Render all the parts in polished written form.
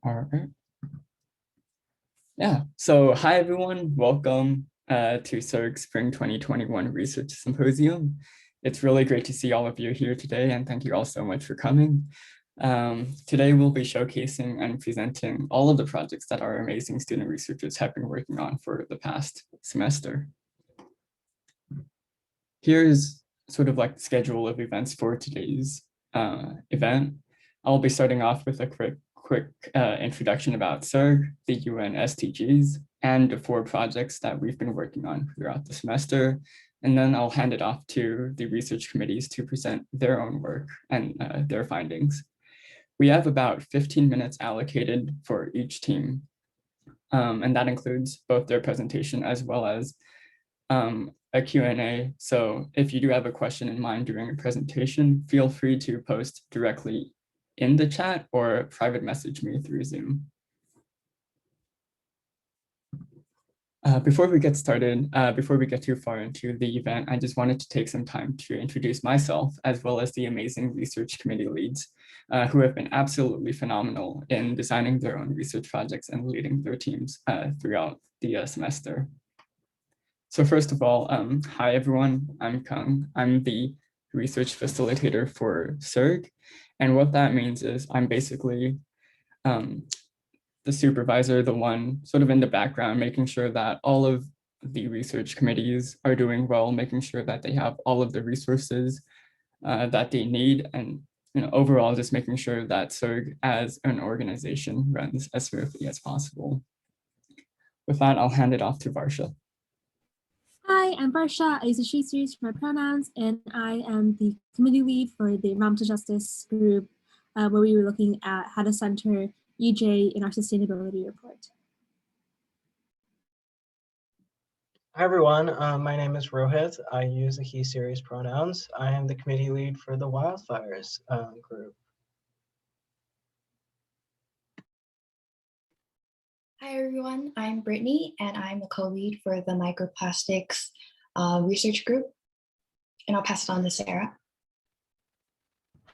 All right. Yeah, so hi everyone, welcome to SURG Spring 2021 Research Symposium. It's really great to see all of you here today, and thank you all so much for coming. Today we'll be showcasing and presenting all of the projects that our amazing student researchers have been working on for the past semester. Here's sort of like the schedule of events for today's event. I'll be starting off with a quick introduction about SURG, the UN SDGs, and the 4 projects that we've been working on throughout the semester. And then I'll hand it off to the research committees to present their own work and their findings. We have about 15 minutes allocated for each team. And that includes both their presentation as well as a Q&A. So if you do have a question in mind during a presentation, feel free to post directly in the chat or private message me through Zoom. Before we get started, before we get too far into the event, I just wanted to take some time to introduce myself as well as the amazing research committee leads who have been absolutely phenomenal in designing their own research projects and leading their teams throughout the semester. So first of all, hi everyone, I'm Kung. I'm the research facilitator for SURG. And what that means is I'm basically the supervisor, the one sort of in the background, making sure that all of the research committees are doing well, making sure that they have all of the resources that they need, and overall just making sure that SURG as an organization runs as smoothly as possible. With that, I'll hand it off to Varsha. Hi, I'm Barsha. I use the she series for my pronouns, and I am the committee lead for the environmental justice group, where we were looking at how to center EJ in our sustainability report. Hi everyone, my name is Rohit. I use the he series pronouns. I am the committee lead for the Wildfires group. Hi everyone, I'm Brittany and I'm the co-lead for the Microplastics research group, and I'll pass it on to Sarah.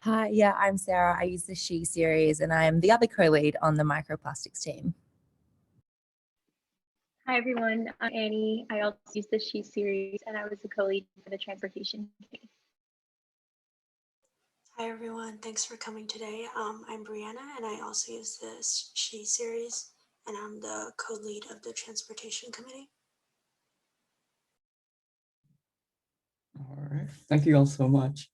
Hi, yeah, I'm Sarah. I use the she series and I'm the other co-lead on the Microplastics team. Hi everyone, I'm Annie. I also use the she series and I was the co-lead for the transportation committee. Hi everyone, thanks for coming today. I'm Brianna and I also use the she series and I'm the co-lead of the transportation committee. All right, thank you all so much.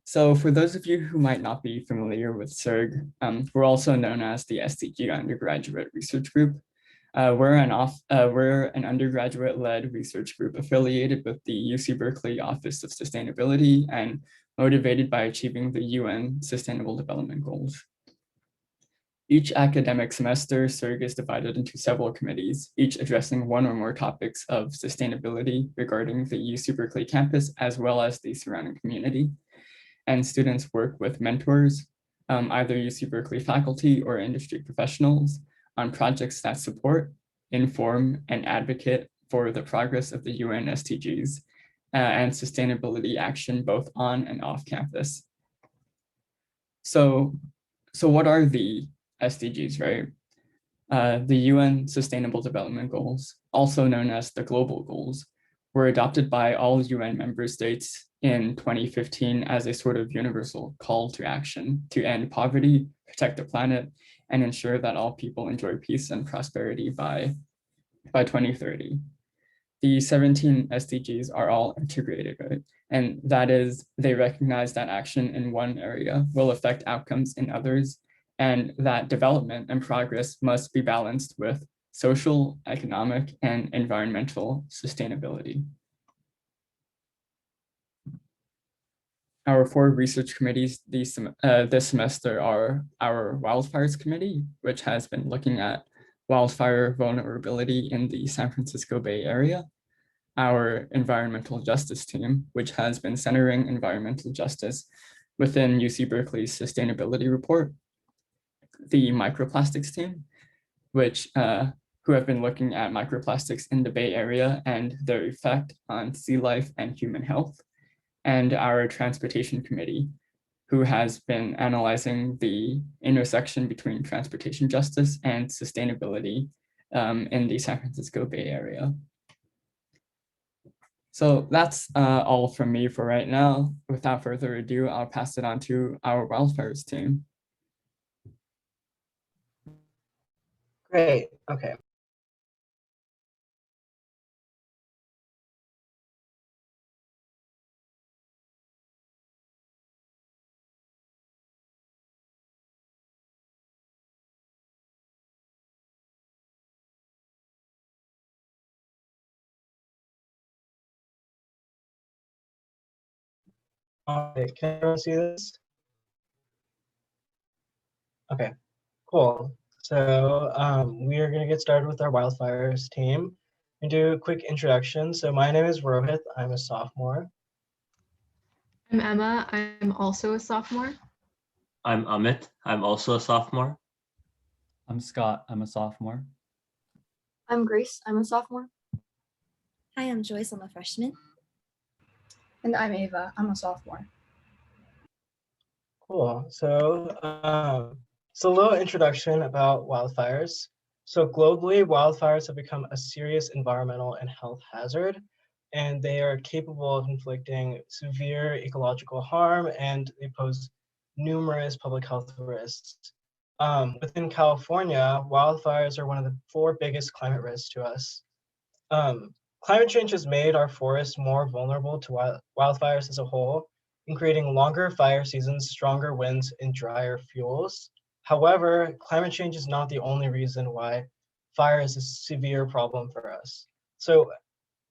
So for those of you who might not be familiar with SURG, we're also known as the SDG Undergraduate Research Group. We're an undergraduate-led research group affiliated with the UC Berkeley Office of Sustainability and motivated by achieving the UN Sustainable Development Goals. Each academic semester, SURG is divided into several committees, each addressing one or more topics of sustainability regarding the UC Berkeley campus as well as the surrounding community. And students work with mentors, either UC Berkeley faculty or industry professionals, on projects that support, inform, and advocate for the progress of the UN SDGs and sustainability action both on and off campus. So what are the SDGs, right? The UN Sustainable Development Goals, also known as the Global Goals, were adopted by all UN member states in 2015 as a sort of universal call to action to end poverty, protect the planet, and ensure that all people enjoy peace and prosperity by 2030. The 17 SDGs are all integrated, right? And that is, they recognize that action in one area will affect outcomes in others, and that development and progress must be balanced with social, economic, and environmental sustainability. Our 4 research committees this semester are our Wildfires Committee, which has been looking at wildfire vulnerability in the San Francisco Bay Area, our Environmental Justice Team, which has been centering environmental justice within UC Berkeley's Sustainability Report, the Microplastics Team, which who have been looking at microplastics in the Bay Area and their effect on sea life and human health, and our Transportation Committee, who has been analyzing the intersection between transportation justice and sustainability in the San Francisco Bay Area. So that's all from me for right now. Without further ado, I'll pass it on to our wildfires team. Great. Okay. All right, can everyone see this? Okay, cool. So we are going to get started with our wildfires team and do a quick introduction. So my name is Rohit. I'm a sophomore. I'm Emma. I'm also a sophomore. I'm Amit. I'm also a sophomore. I'm Scott. I'm a sophomore. I'm Grace. I'm a sophomore. Hi, I'm Joyce. I'm a freshman. And I'm Ava. I'm a sophomore. Cool. So a little introduction about wildfires. So globally, wildfires have become a serious environmental and health hazard, and they are capable of inflicting severe ecological harm, and they pose numerous public health risks. Within California, wildfires are one of the 4 biggest climate risks to us. Climate change has made our forests more vulnerable to wildfires as a whole, in creating longer fire seasons, stronger winds, and drier fuels. However, climate change is not the only reason why fire is a severe problem for us. So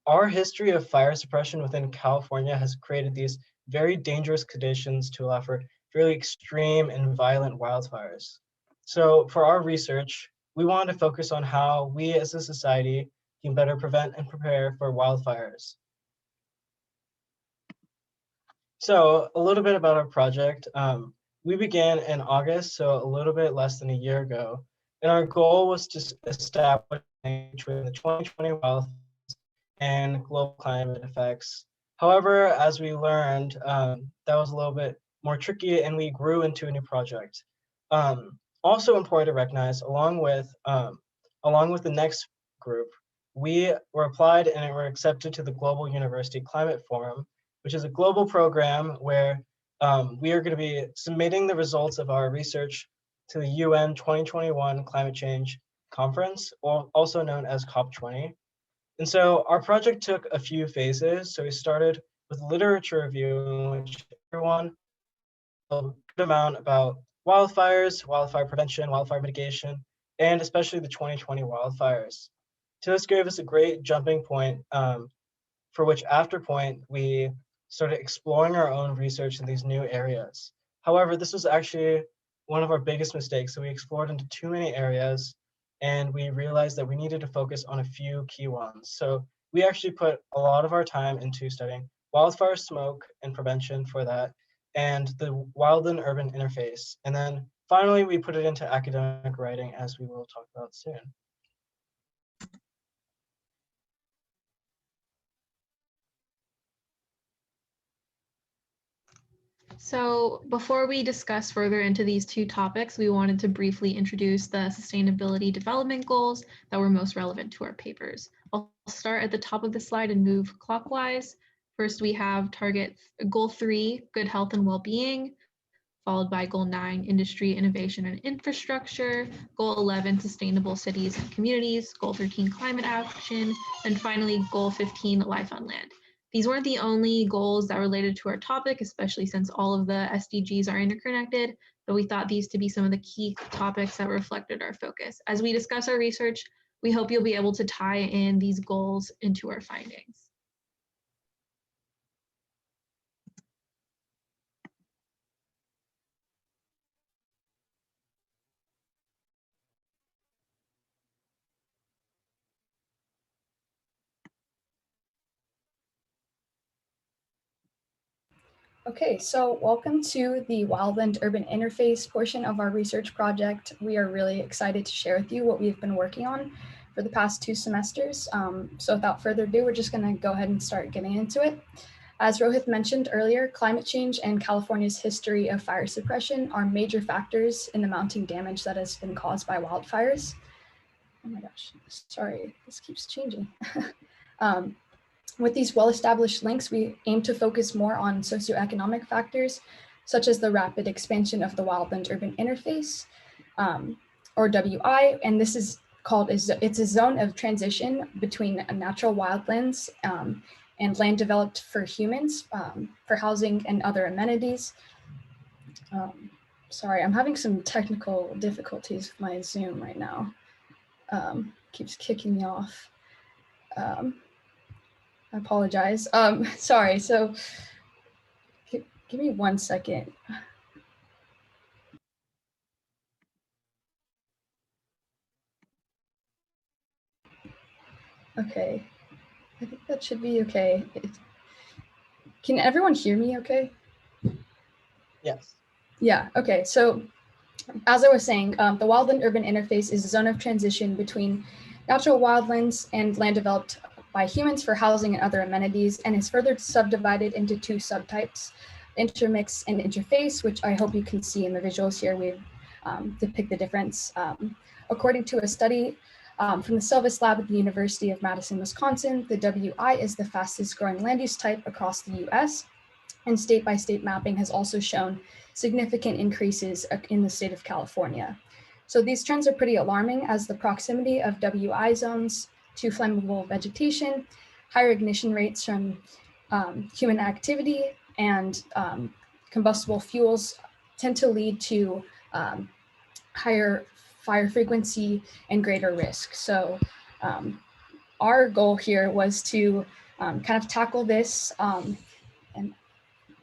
our history of fire suppression within California has created these very dangerous conditions to allow for really extreme and violent wildfires. So for our research, we wanted to focus on how we as a society can better prevent and prepare for wildfires. So a little bit about our project. We began in August, so a little bit less than a year ago. And our goal was to establish a link between the 2020 wildfires and global climate effects. However, as we learned, that was a little bit more tricky, and we grew into a new project. Also important to recognize, along with the next group, we were applied and were accepted to the Global University Climate Forum, which is a global program where we are going to be submitting the results of our research to the UN 2021 Climate Change Conference, also known as COP20. And so our project took a few phases. So we started with literature review, in which everyone a good amount about wildfires, wildfire prevention, wildfire mitigation, and especially the 2020 wildfires. So this gave us a great jumping point, for which after point, we started exploring our own research in these new areas. However, this was actually one of our biggest mistakes. So we explored into too many areas, and we realized that we needed to focus on a few key ones. So we actually put a lot of our time into studying wildfire smoke and prevention for that, and the wildland urban interface. And then finally, we put it into academic writing, as we will talk about soon. So before we discuss further into these 2 topics, we wanted to briefly introduce the sustainability development goals that were most relevant to our papers. I'll start at the top of the slide and move clockwise. First, we have goal 3, good health and well-being, followed by goal 9, industry, innovation, and infrastructure, goal 11, sustainable cities and communities, goal 13, climate action, and finally goal 15, life on land. These weren't the only goals that related to our topic, especially since all of the SDGs are interconnected, but we thought these to be some of the key topics that reflected our focus. As we discuss our research, we hope you'll be able to tie in these goals into our findings. Okay, so welcome to the Wildland Urban Interface portion of our research project. We are really excited to share with you what we've been working on for the past 2 semesters. So without further ado, we're just going to go ahead and start getting into it. As Rohit mentioned earlier, climate change and California's history of fire suppression are major factors in the mounting damage that has been caused by wildfires. Oh my gosh, sorry, this keeps changing. With these well-established links, we aim to focus more on socioeconomic factors, such as the rapid expansion of the wildland urban interface, or WI, and this is called, it's a zone of transition between natural wildlands and land developed for humans, for housing and other amenities. Sorry, I'm having some technical difficulties with my Zoom right now. Keeps kicking me off. I apologize. Sorry, so give me 1 second. Okay, I think that should be okay. Can everyone hear me okay? Yes. Yeah, okay, so as I was saying, the wildland urban interface is a zone of transition between natural wildlands and land developed by humans for housing and other amenities, and is further subdivided into two subtypes, intermix and interface, which I hope you can see in the visuals here. We depict the difference. According to a study from the Silvis Lab at the University of Madison, Wisconsin, the WI is the fastest growing land use type across the US, and state-by-state mapping has also shown significant increases in the state of California. So these trends are pretty alarming, as the proximity of WI zones to flammable vegetation, higher ignition rates from human activity, and combustible fuels tend to lead to higher fire frequency and greater risk. So our goal here was to kind of tackle this, and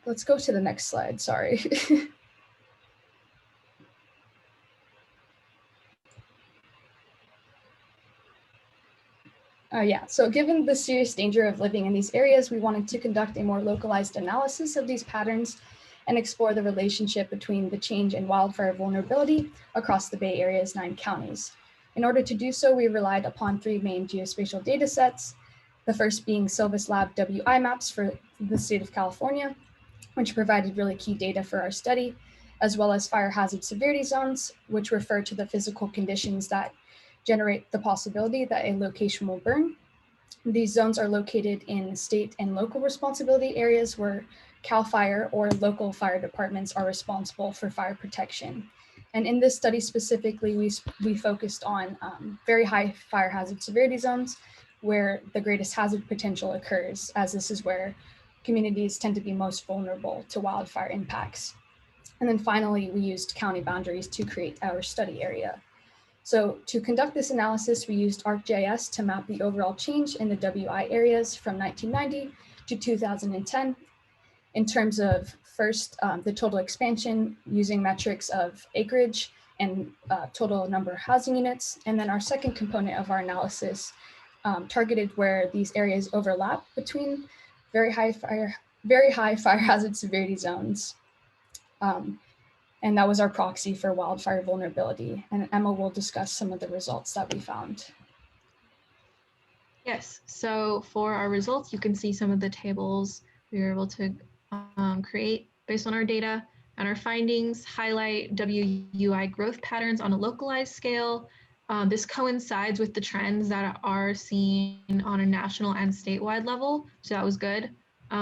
let's go to the next slide, sorry. Yeah, so given the serious danger of living in these areas, we wanted to conduct a more localized analysis of these patterns and explore the relationship between the change in wildfire vulnerability across the Bay Area's 9 counties. In order to do so, we relied upon 3 main geospatial data sets, the first being Silvis Lab WI maps for the state of California, which provided really key data for our study, as well as fire hazard severity zones, which refer to the physical conditions that generate the possibility that a location will burn. These zones are located in state and local responsibility areas where CAL FIRE or local fire departments are responsible for fire protection. And in this study specifically, we focused on very high fire hazard severity zones where the greatest hazard potential occurs, as this is where communities tend to be most vulnerable to wildfire impacts. And then finally, we used county boundaries to create our study area. So to conduct this analysis, we used ArcGIS to map the overall change in the WI areas from 1990 to 2010 in terms of first, the total expansion using metrics of acreage and total number of housing units. And then our second component of our analysis targeted where these areas overlap between very high fire hazard severity zones. And that was our proxy for wildfire vulnerability. And Emma will discuss some of the results that we found. Yes, so for our results, you can see some of the tables we were able to create based on our data, and our findings highlight WUI growth patterns on a localized scale. This coincides with the trends that are seen on a national and statewide level, so that was good.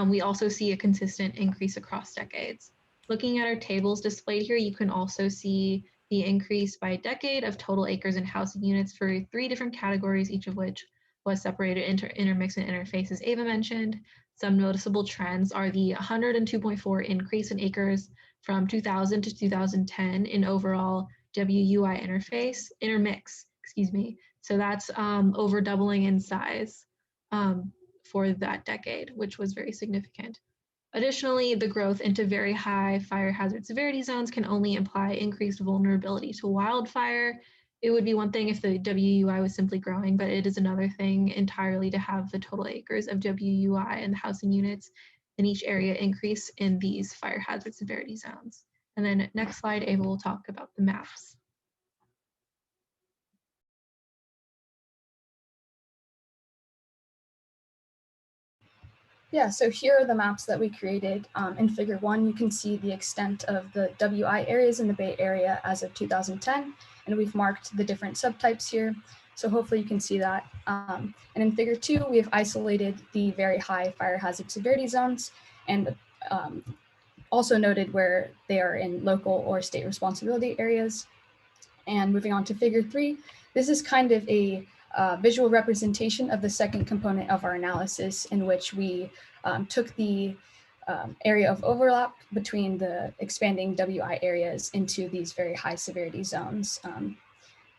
We also see a consistent increase across decades. Looking at our tables displayed here, you can also see the increase by decade of total acres and housing units for 3 different categories, each of which was separated into intermix and interface, as Ava mentioned. Some noticeable trends are the 102.4 increase in acres from 2000 to 2010 in overall WUI intermix, excuse me. So that's over doubling in size for that decade, which was very significant. Additionally, the growth into very high fire hazard severity zones can only imply increased vulnerability to wildfire. It would be one thing if the WUI was simply growing, but it is another thing entirely to have the total acres of WUI and the housing units in each area increase in these fire hazard severity zones. And then next slide, Ava will talk about the maps. Yeah, so here are the maps that we created. In figure 1, you can see the extent of the WI areas in the Bay Area as of 2010, and we've marked the different subtypes here. So hopefully you can see that. And in figure 2, we have isolated the very high fire hazard severity zones and also noted where they are in local or state responsibility areas. And moving on to figure 3, this is kind of a visual representation of the second component of our analysis, in which we took the area of overlap between the expanding WI areas into these very high severity zones.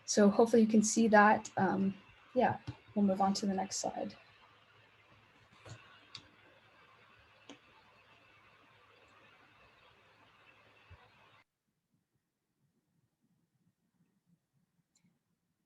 So hopefully you can see that. Yeah, we'll move on to the next slide.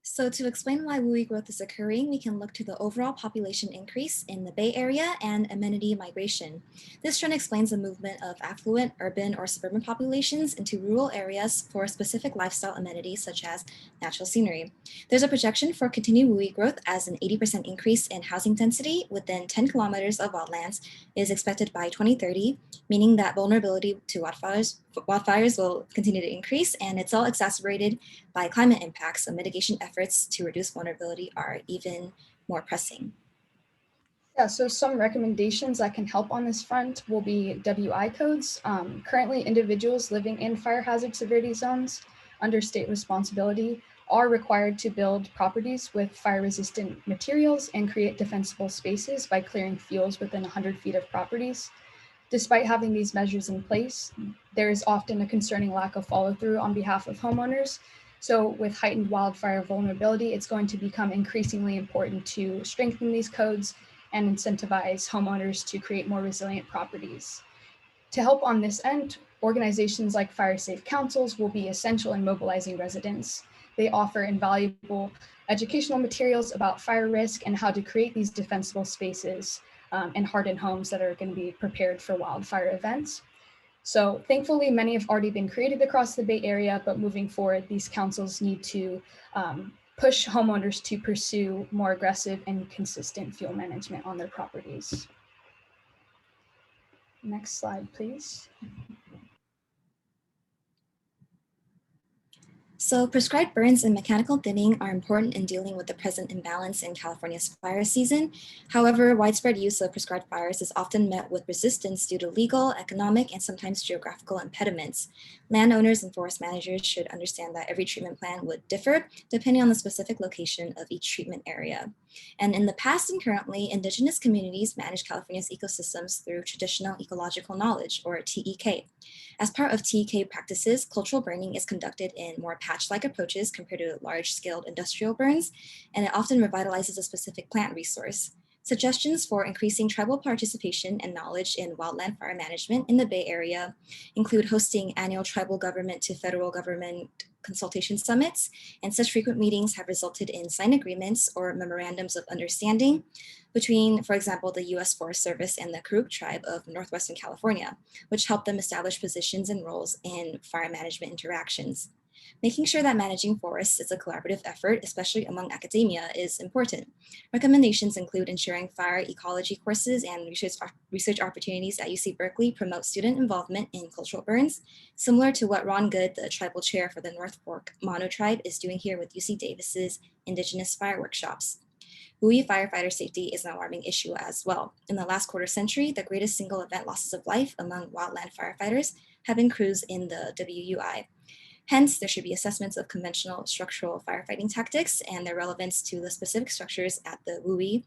So to explain why WUI growth is occurring, we can look to the overall population increase in the Bay Area and amenity migration. This trend explains the movement of affluent, urban, or suburban populations into rural areas for specific lifestyle amenities such as natural scenery. There's a projection for continued WUI growth as an 80% increase in housing density within 10 kilometers of wildlands is expected by 2030, meaning that vulnerability to wildfires will continue to increase, and it's all exacerbated by climate impacts, so mitigation efforts to reduce vulnerability are even more pressing. Yeah, so some recommendations that can help on this front will be WI codes. Currently, individuals living in fire hazard severity zones under state responsibility are required to build properties with fire-resistant materials and create defensible spaces by clearing fuels within 100 feet of properties. Despite having these measures in place, there is often a concerning lack of follow-through on behalf of homeowners. So with heightened wildfire vulnerability, it's going to become increasingly important to strengthen these codes and incentivize homeowners to create more resilient properties. To help on this end, organizations like fire safe councils will be essential in mobilizing residents. They offer invaluable educational materials about fire risk and how to create these defensible spaces and hardened homes that are going to be prepared for wildfire events. So thankfully, many have already been created across the Bay Area, but moving forward, these councils need to push homeowners to pursue more aggressive and consistent fuel management on their properties. Next slide, please. So prescribed burns and mechanical thinning are important in dealing with the present imbalance in California's fire season. However, widespread use of prescribed fires is often met with resistance due to legal, economic, and sometimes geographical impediments. Landowners and forest managers should understand that every treatment plan would differ depending on the specific location of each treatment area. And in the past and currently, Indigenous communities manage California's ecosystems through traditional ecological knowledge, or TEK. As part of TEK practices, cultural burning is conducted in more patch-like approaches compared to large-scale industrial burns, and it often revitalizes a specific plant resource. Suggestions for increasing tribal participation and knowledge in wildland fire management in the Bay Area include hosting annual tribal government to federal government consultation summits, and such frequent meetings have resulted in signed agreements or memorandums of understanding between, for example, the U.S. Forest Service and the Karuk tribe of Northwestern California, which help them establish positions and roles in fire management interactions. Making sure that managing forests is a collaborative effort, especially among academia, is important. Recommendations include ensuring fire ecology courses and research opportunities at UC Berkeley promote student involvement in cultural burns, similar to what Ron Good, the tribal chair for the North Fork Mono tribe, is doing here with UC Davis's Indigenous fire workshops. WUI firefighter safety is an alarming issue as well. In the last quarter century, the greatest single event losses of life among wildland firefighters have been crews in the WUI. Hence, there should be assessments of conventional structural firefighting tactics and their relevance to the specific structures at the WUI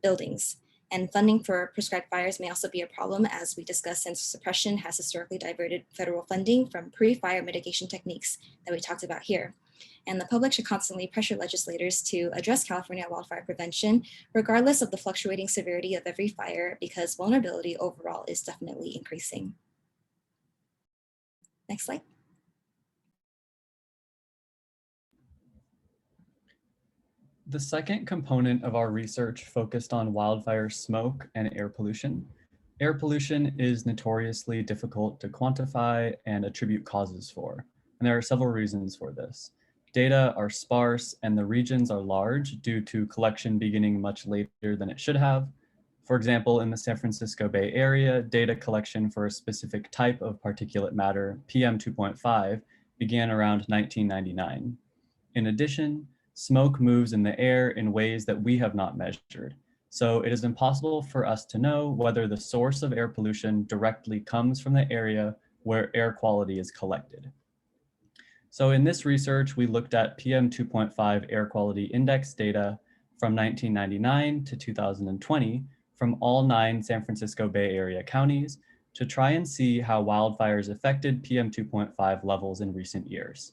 buildings. And funding for prescribed fires may also be a problem, as we discussed, since suppression has historically diverted federal funding from pre-fire mitigation techniques that we talked about here. And the public should constantly pressure legislators to address California wildfire prevention, regardless of the fluctuating severity of every fire, because vulnerability overall is definitely increasing. Next slide. The second component of our research focused on wildfire smoke and air pollution. Air pollution is notoriously difficult to quantify and attribute causes for, and there are several reasons for this. Data are sparse and the regions are large due to collection beginning much later than it should have. For example, in the San Francisco Bay Area, data collection for a specific type of particulate matter, PM 2.5, began around 1999. In addition, smoke moves in the air in ways that we have not measured. So it is impossible for us to know whether the source of air pollution directly comes from the area where air quality is collected. So in this research, we looked at PM 2.5 air quality index data from 1999 to 2020 from all 9 San Francisco Bay Area counties to try and see how wildfires affected PM 2.5 levels in recent years.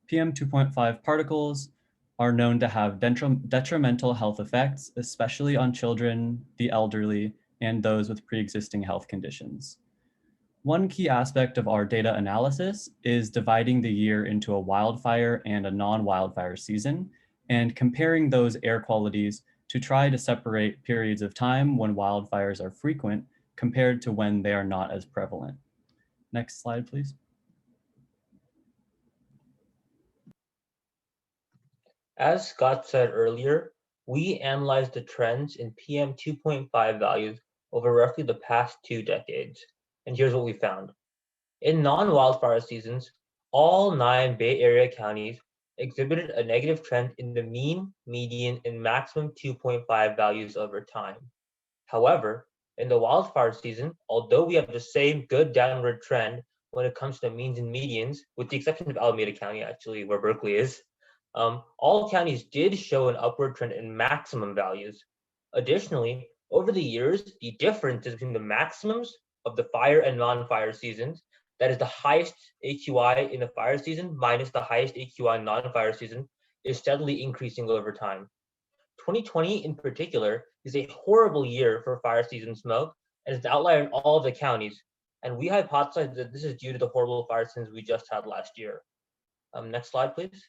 PM 2.5 particles are known to have detrimental health effects, especially on children, the elderly, and those with pre-existing health conditions. One key aspect of our data analysis is dividing the year into a wildfire and a non-wildfire season, and comparing those air qualities to try to separate periods of time when wildfires are frequent compared to when they are not as prevalent. Next slide, please. As Scott said earlier, we analyzed the trends in PM 2.5 values over roughly the past 2 decades. And here's what we found. In non-wildfire seasons, all 9 Bay Area counties exhibited a negative trend in the mean, median, and maximum 2.5 values over time. However, in the wildfire season, although we have the same good downward trend when it comes to means and medians, with the exception of Alameda County, actually, where Berkeley is, all counties did show an upward trend in maximum values. Additionally, over the years, the difference between the maximums of the fire and non-fire seasons, that is the highest AQI in the fire season minus the highest AQI in non-fire season, is steadily increasing over time. 2020 in particular is a horrible year for fire season smoke and is an outlier in all of the counties. And we hypothesize that this is due to the horrible fire seasons we just had last year. Next slide, please.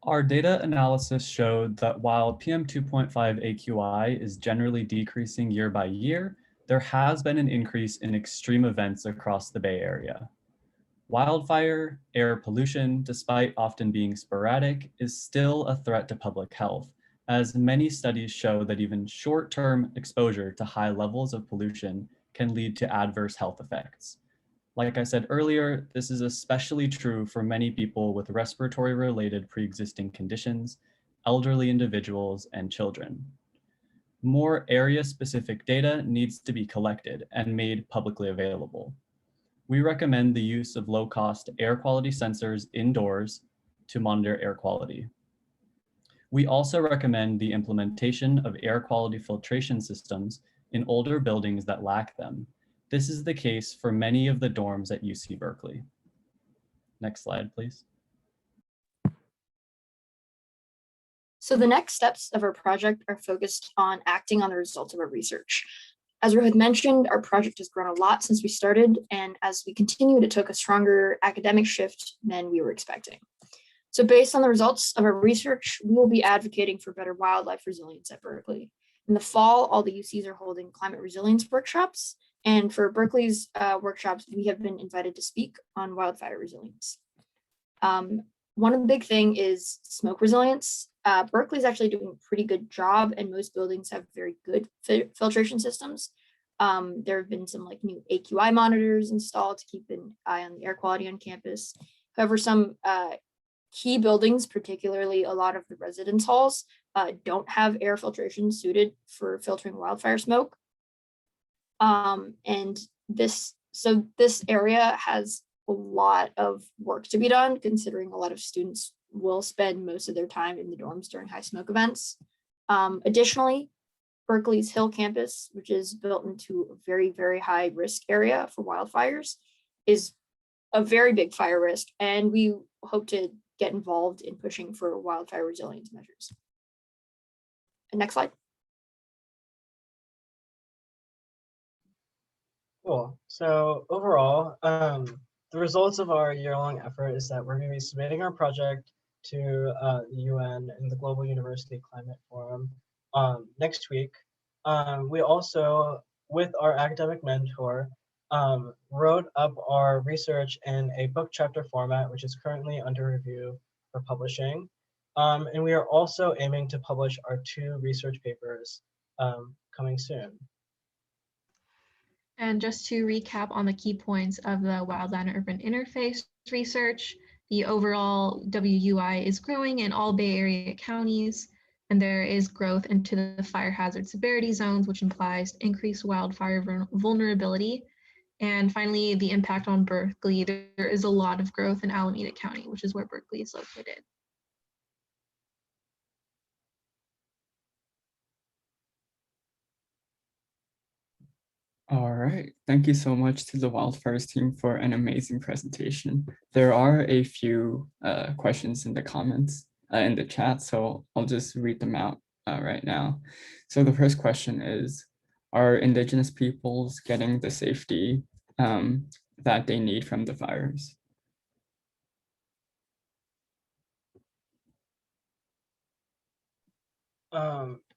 Our data analysis showed that while PM 2.5 AQI is generally decreasing year by year, there has been an increase in extreme events across the Bay Area. Wildfire, air pollution, despite often being sporadic, is still a threat to public health, as many studies show that even short-term exposure to high levels of pollution can lead to adverse health effects. Like I said earlier, this is especially true for many people with respiratory-related pre-existing conditions, elderly individuals, and children. More area-specific data needs to be collected and made publicly available. We recommend the use of low-cost air quality sensors indoors to monitor air quality. We also recommend the implementation of air quality filtration systems in older buildings that lack them. This is the case for many of the dorms at UC Berkeley. Next slide, please. So the next steps of our project are focused on acting on the results of our research. As Rohit mentioned, our project has grown a lot since we started, and as we continued, it took a stronger academic shift than we were expecting. So based on the results of our research, we will be advocating for better wildlife resilience at Berkeley. In the fall, all the UCs are holding climate resilience workshops, and for Berkeley's workshops, we have been invited to speak on wildfire resilience. One of the big thing is smoke resilience. Berkeley is actually doing a pretty good job, and most buildings have very good filtration systems. There have been some new AQI monitors installed to keep an eye on the air quality on campus. However, some key buildings, particularly a lot of the residence halls, don't have air filtration suited for filtering wildfire smoke. And this area has a lot of work to be done, considering a lot of students will spend most of their time in the dorms during high smoke events. Additionally, Berkeley's Hill campus, which is built into a very, very high risk area for wildfires, is a very big fire risk, and we hope to get involved in pushing for wildfire resilience measures. And next slide. Cool. So overall, the results of our year-long effort is that we're going to be submitting our project to the UN and the Global University Climate Forum next week. We also, with our academic mentor, wrote up our research in a book chapter format, which is currently under review for publishing. And we are also aiming to publish our 2 research papers coming soon. And just to recap on the key points of the wildland urban interface research, the overall WUI is growing in all Bay Area counties, and there is growth into the fire hazard severity zones, which implies increased wildfire vulnerability. And finally, the impact on Berkeley. There is a lot of growth in Alameda County, which is where Berkeley is located. All right, thank you so much to the Wildfires team for an amazing presentation. There are a few questions in the comments in the chat, so I'll just read them out right now. So the first question is, are Indigenous peoples getting the safety that they need from the fires?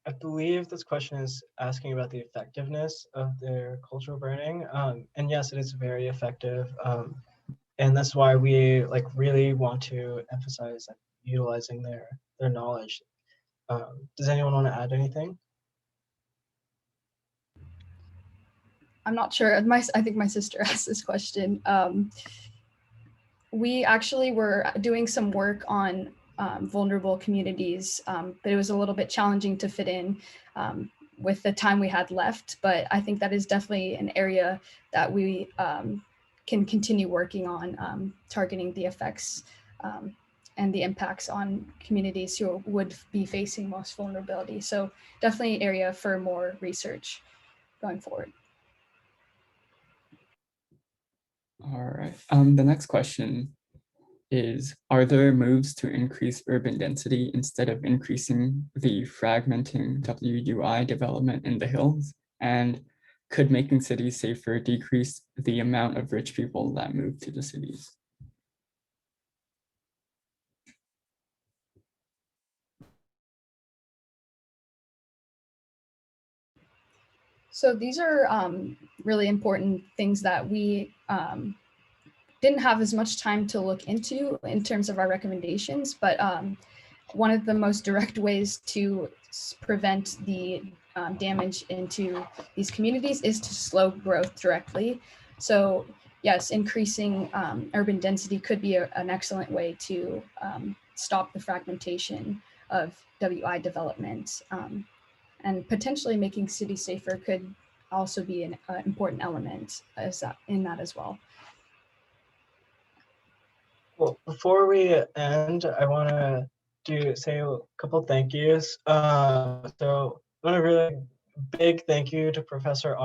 I believe this question is asking about the effectiveness of their cultural burning. And yes, it is very effective. And that's why we really want to emphasize utilizing their knowledge. Does anyone want to add anything? I'm not sure. I think my sister asked this question. We actually were doing some work on vulnerable communities, but it was a little bit challenging to fit in with the time we had left. But I think that is definitely an area that we can continue working on, targeting the effects and the impacts on communities who would be facing most vulnerability. So definitely an area for more research going forward. All right, the next question is, are there moves to increase urban density instead of increasing the fragmenting WUI development in the hills? And could making cities safer decrease the amount of rich people that move to the cities? So these are really important things that we didn't have as much time to look into in terms of our recommendations, but one of the most direct ways to prevent the damage into these communities is to slow growth directly. So yes, increasing urban density could be an excellent way to stop the fragmentation of WI development. And potentially making cities safer could also be an important element in that as well. Well, before we end, I want to say a couple thank yous. So I want a really big thank you to Professor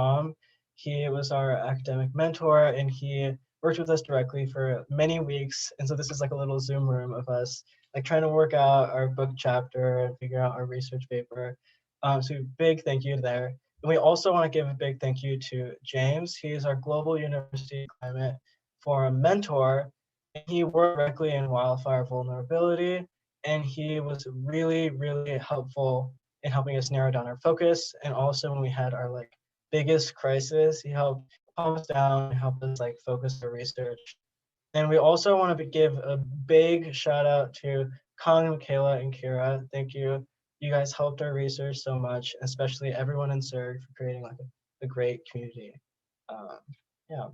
He was our academic mentor, and he worked with us directly for many weeks. And so this is like a little Zoom room of us trying to work out our book chapter and figure out our research paper. So big thank you there. And we also want to give a big thank you to James. He is our Global University Climate Forum mentor. He worked directly in wildfire vulnerability, and he was really, really helpful in helping us narrow down our focus. And also when we had our biggest crisis, he helped calm us down, help us focus the research. And we also want to give a big shout out to Kong, Michaela, and Kira. Thank you. You guys helped our research so much, especially everyone in SURG for creating a great community. Yeah.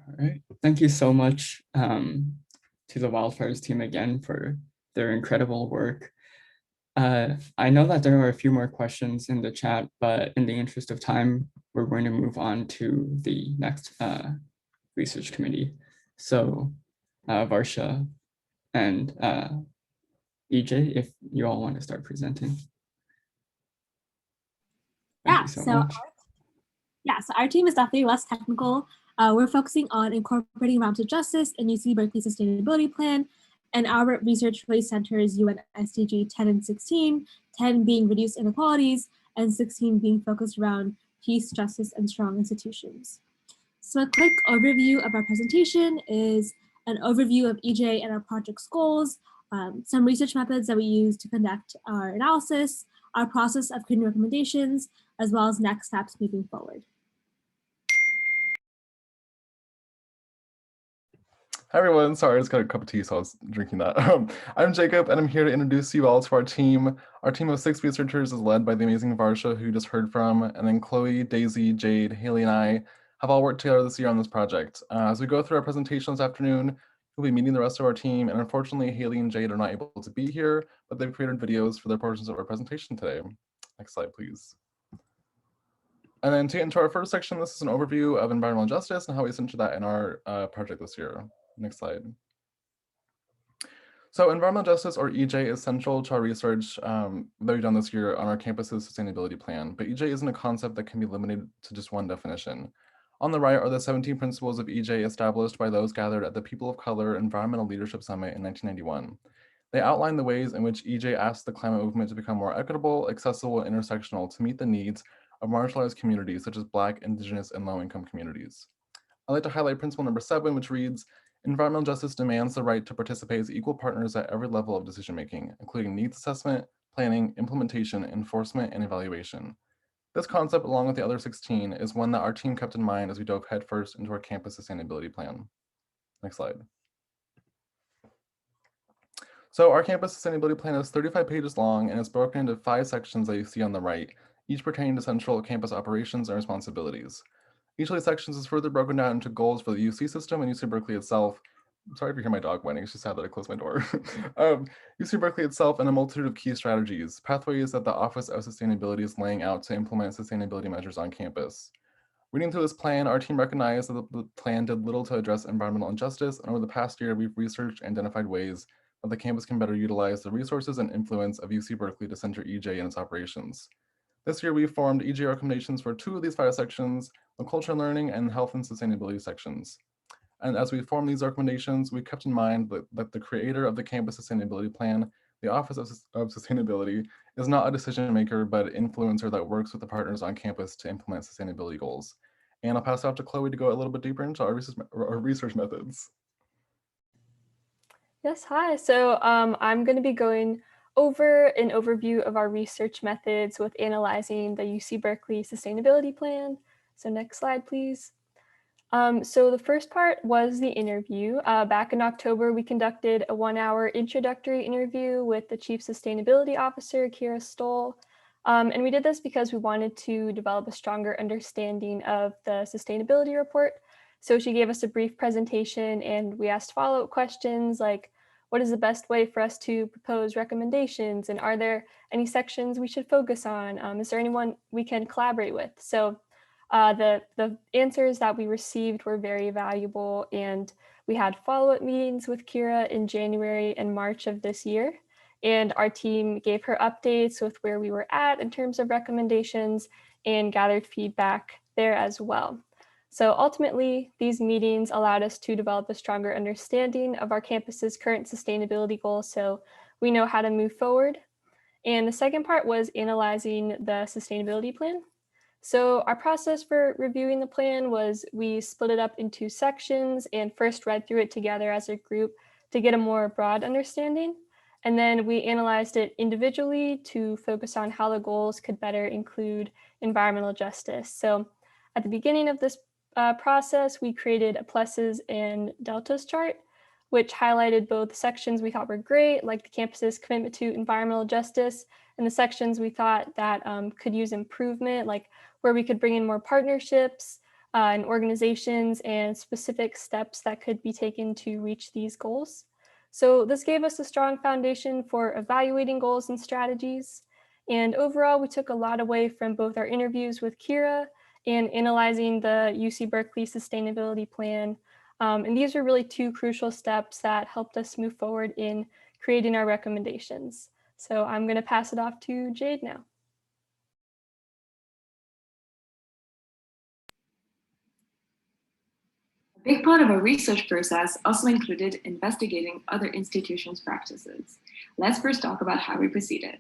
All right, thank you so much to the Wildfires team again for their incredible work. I know that there are a few more questions in the chat, but in the interest of time, we're going to move on to the next research committee. So Varsha and EJ, if you all want to start presenting. Thank you so much. So our team is definitely less technical. We're focusing on incorporating realms of justice in UC Berkeley Sustainability Plan, and our research really centers UN SDG 10 and 16, 10 being reduced inequalities, and 16 being focused around peace, justice, and strong institutions. So a quick overview of our presentation is an overview of EJ and our project's goals, some research methods that we use to conduct our analysis, our process of creating recommendations, as well as next steps moving forward. Hi everyone, sorry, I just got a cup of tea, so I was drinking that. I'm Jacob, and I'm here to introduce you all to our team. Our team of 6 researchers is led by the amazing Varsha, who you just heard from, and then Chloe, Daisy, Jade, Haley, and I have all worked together this year on this project. As we go through our presentation this afternoon, we'll be meeting the rest of our team, and unfortunately, Haley and Jade are not able to be here, but they've created videos for their portions of our presentation today. Next slide, please. And then to get into our first section, this is an overview of environmental justice and how we center that in our project this year. Next slide. So environmental justice, or EJ, is central to our research that we've done this year on our campus's sustainability plan, but EJ isn't a concept that can be limited to just one definition. On the right are the 17 principles of EJ established by those gathered at the People of Color Environmental Leadership Summit in 1991. They outline the ways in which EJ asks the climate movement to become more equitable, accessible, and intersectional to meet the needs of marginalized communities such as Black, Indigenous, and low-income communities. I'd like to highlight principle number 7, which reads, environmental justice demands the right to participate as equal partners at every level of decision-making, including needs assessment, planning, implementation, enforcement, and evaluation. This concept, along with the other 16, is one that our team kept in mind as we dove headfirst into our campus sustainability plan. Next slide. So our campus sustainability plan is 35 pages long and is broken into 5 sections that you see on the right, each pertaining to central campus operations and responsibilities. Each of these sections is further broken down into goals for the UC system and UC Berkeley itself. I'm sorry if you hear my dog whining, it's just sad that I closed my door. UC Berkeley itself and a multitude of key strategies, pathways that the Office of Sustainability is laying out to implement sustainability measures on campus. Reading through this plan, our team recognized that the plan did little to address environmental injustice, and over the past year, we've researched and identified ways that the campus can better utilize the resources and influence of UC Berkeley to center EJ in its operations. This year, we formed EJ recommendations for 2 of these 5 sections, the culture and learning and health and sustainability sections. And as we formed these recommendations, we kept in mind that the creator of the campus sustainability plan, the Office of Sustainability, is not a decision maker, but an influencer that works with the partners on campus to implement sustainability goals. And I'll pass it off to Chloe to go a little bit deeper into our research methods. Yes, hi. So I'm going to be going over an overview of our research methods with analyzing the UC Berkeley Sustainability Plan. So next slide, please. So the first part was the interview. Back in October, we conducted a 1-hour introductory interview with the Chief Sustainability Officer, Kira Stoll. And we did this because we wanted to develop a stronger understanding of the sustainability report. So she gave us a brief presentation and we asked follow-up questions like, what is the best way for us to propose recommendations? And are there any sections we should focus on? Is there anyone we can collaborate with? So the answers that we received were very valuable, and we had follow-up meetings with Kira in January and March of this year. And our team gave her updates with where we were at in terms of recommendations and gathered feedback there as well. So ultimately, these meetings allowed us to develop a stronger understanding of our campus's current sustainability goals, so we know how to move forward. And the second part was analyzing the sustainability plan. So our process for reviewing the plan was we split it up into sections and first read through it together as a group to get a more broad understanding. And then we analyzed it individually to focus on how the goals could better include environmental justice. So at the beginning of this process, we created a pluses and deltas chart, which highlighted both sections we thought were great, like the campus's commitment to environmental justice, and the sections we thought that could use improvement, like where we could bring in more partnerships and organizations and specific steps that could be taken to reach these goals. So this gave us a strong foundation for evaluating goals and strategies. And overall, we took a lot away from both our interviews with Kira and analyzing the UC Berkeley Sustainability Plan. And these were really 2 crucial steps that helped us move forward in creating our recommendations. So I'm going to pass it off to Jade now. A big part of our research process also included investigating other institutions' practices. Let's first talk about how we proceeded.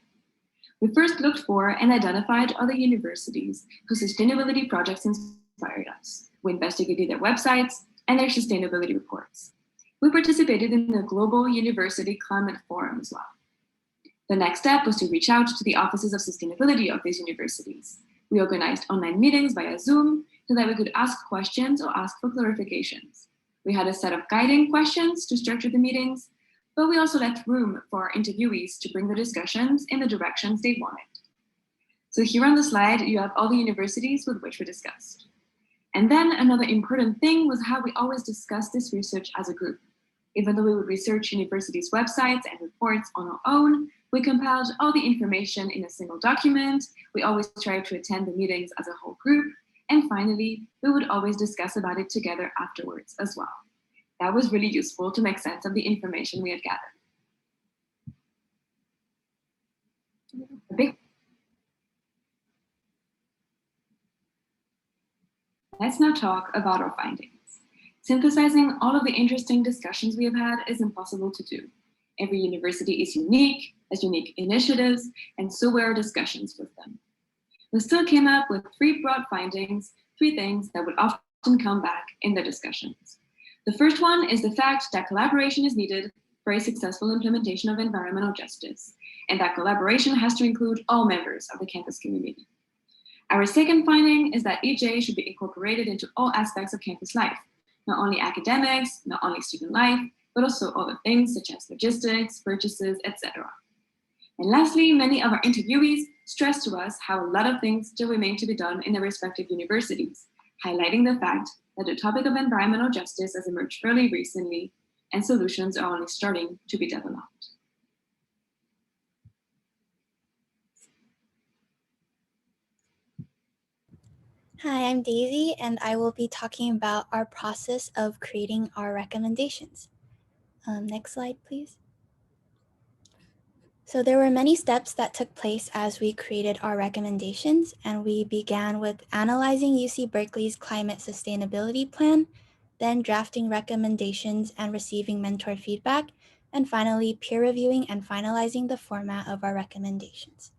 We first looked for and identified other universities whose sustainability projects inspired us. We investigated their websites and their sustainability reports. We participated in the Global University Climate Forum as well. The next step was to reach out to the offices of sustainability of these universities. We organized online meetings via Zoom so that we could ask questions or ask for clarifications. We had a set of guiding questions to structure the meetings, but we also left room for our interviewees to bring the discussions in the directions they wanted. So here on the slide, you have all the universities with which we discussed. And then another important thing was how we always discussed this research as a group. Even though we would research universities' websites and reports on our own, we compiled all the information in a single document. We always tried to attend the meetings as a whole group. And finally, we would always discuss about it together afterwards as well. That was really useful to make sense of the information we had gathered. Let's now talk about our findings. Synthesizing all of the interesting discussions we have had is impossible to do. Every university is unique, has unique initiatives, and so were our discussions with them. We still came up with 3 broad findings, 3 things that would often come back in the discussions. The first one is the fact that collaboration is needed for a successful implementation of environmental justice, and that collaboration has to include all members of the campus community. Our second finding is that EJ should be incorporated into all aspects of campus life, not only academics, not only student life, but also other things such as logistics, purchases, etc. And lastly, many of our interviewees stressed to us how a lot of things still remain to be done in their respective universities, highlighting the fact that the topic of environmental justice has emerged fairly recently and solutions are only starting to be developed. Hi, I'm Daisy, and I will be talking about our process of creating our recommendations. Next slide, please. So there were many steps that took place as we created our recommendations, and we began with analyzing UC Berkeley's climate sustainability plan, then drafting recommendations and receiving mentor feedback, and finally peer reviewing and finalizing the format of our recommendations.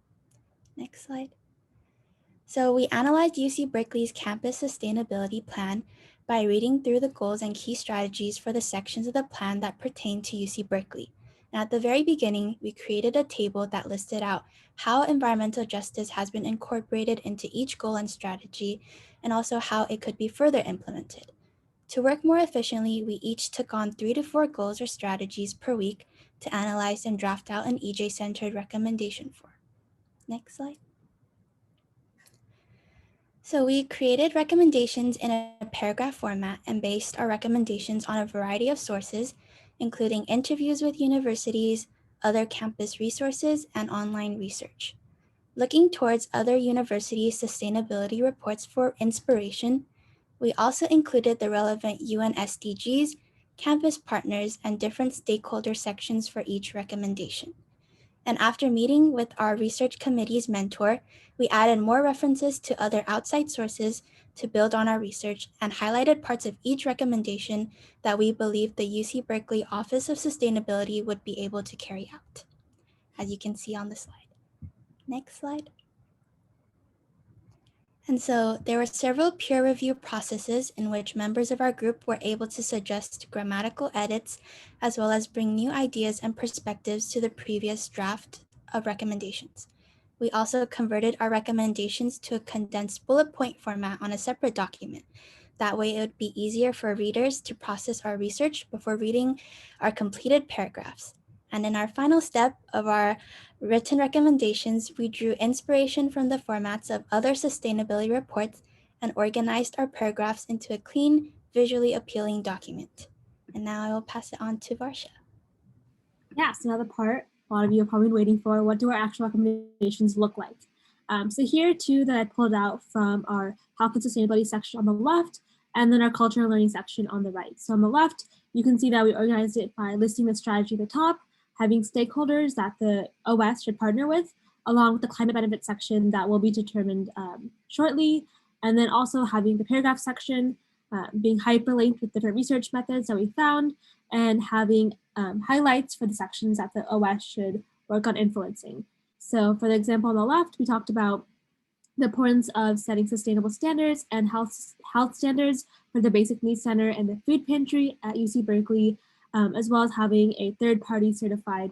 Next slide. So we analyzed UC Berkeley's campus sustainability plan by reading through the goals and key strategies for the sections of the plan that pertain to UC Berkeley. And at the very beginning, we created a table that listed out how environmental justice has been incorporated into each goal and strategy, and also how it could be further implemented. To work more efficiently, we each took on 3 to 4 goals or strategies per week to analyze and draft out an EJ-centered recommendation for. Next slide. So we created recommendations in a paragraph format and based our recommendations on a variety of sources, including interviews with universities, other campus resources, and online research. Looking towards other universities' sustainability reports for inspiration, we also included the relevant UN SDGs, campus partners, and different stakeholder sections for each recommendation. And after meeting with our research committee's mentor, we added more references to other outside sources to build on our research and highlighted parts of each recommendation that we believe the UC Berkeley Office of Sustainability would be able to carry out, as you can see on the slide. Next slide. And so there were several peer review processes in which members of our group were able to suggest grammatical edits, as well as bring new ideas and perspectives to the previous draft of recommendations. We also converted our recommendations to a condensed bullet point format on a separate document. That way it would be easier for readers to process our research before reading our completed paragraphs. And in our final step of our written recommendations, we drew inspiration from the formats of other sustainability reports and organized our paragraphs into a clean, visually appealing document. And now I will pass it on to Varsha. Yeah, so now the part a lot of you have probably been waiting for, what do our actual recommendations look like? So here are 2 that I pulled out from our health and sustainability section on the left, and then our culture and learning section on the right. So on the left, you can see that we organized it by listing the strategy at the top, having stakeholders that the OS should partner with, along with the climate benefit section that will be determined shortly, and then also having the paragraph section being hyperlinked with different research methods that we found, and having highlights for the sections that the OS should work on influencing. So for the example on the left, we talked about the importance of setting sustainable standards and health standards for the Basic Needs Center and the food pantry at UC Berkeley, as well as having a third-party certified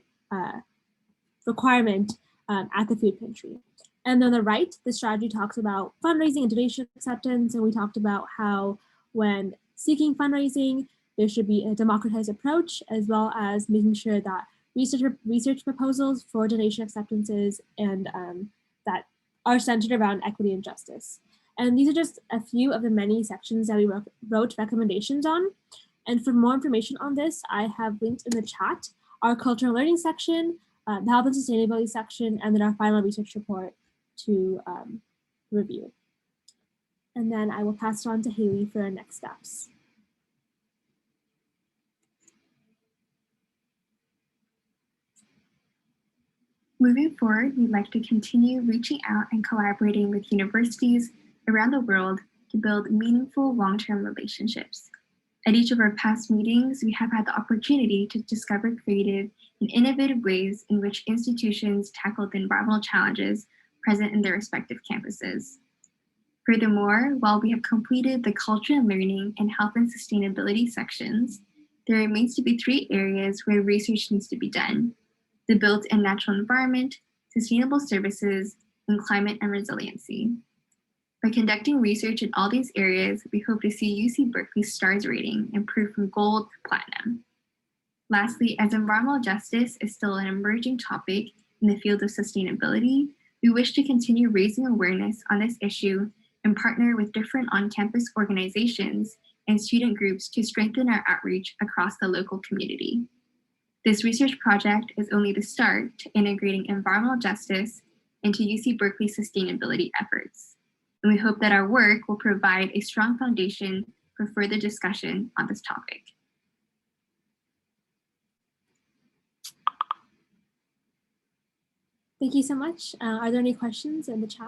requirement at the food pantry. And on the right, the strategy talks about fundraising and donation acceptance, and we talked about how when seeking fundraising, there should be a democratized approach, as well as making sure that research proposals for donation acceptances and that are centered around equity and justice. And these are just a few of the many sections that we wrote recommendations on. And for more information on this, I have linked in the chat our cultural learning section, the health and sustainability section, and then our final research report to review. And then I will pass it on to Haley for our next steps. Moving forward, we'd like to continue reaching out and collaborating with universities around the world to build meaningful long-term relationships. At each of our past meetings, we have had the opportunity to discover creative and innovative ways in which institutions tackle the environmental challenges present in their respective campuses. Furthermore, while we have completed the culture and learning and health and sustainability sections, there remains to be 3 areas where research needs to be done: the built and natural environment, sustainable services, and climate and resiliency. By conducting research in all these areas, we hope to see UC Berkeley's STARS rating improve from gold to platinum. Lastly, as environmental justice is still an emerging topic in the field of sustainability, we wish to continue raising awareness on this issue and partner with different on-campus organizations and student groups to strengthen our outreach across the local community. This research project is only the start to integrating environmental justice into UC Berkeley's sustainability efforts. And we hope that our work will provide a strong foundation for further discussion on this topic. Thank you so much. Are there any questions in the chat?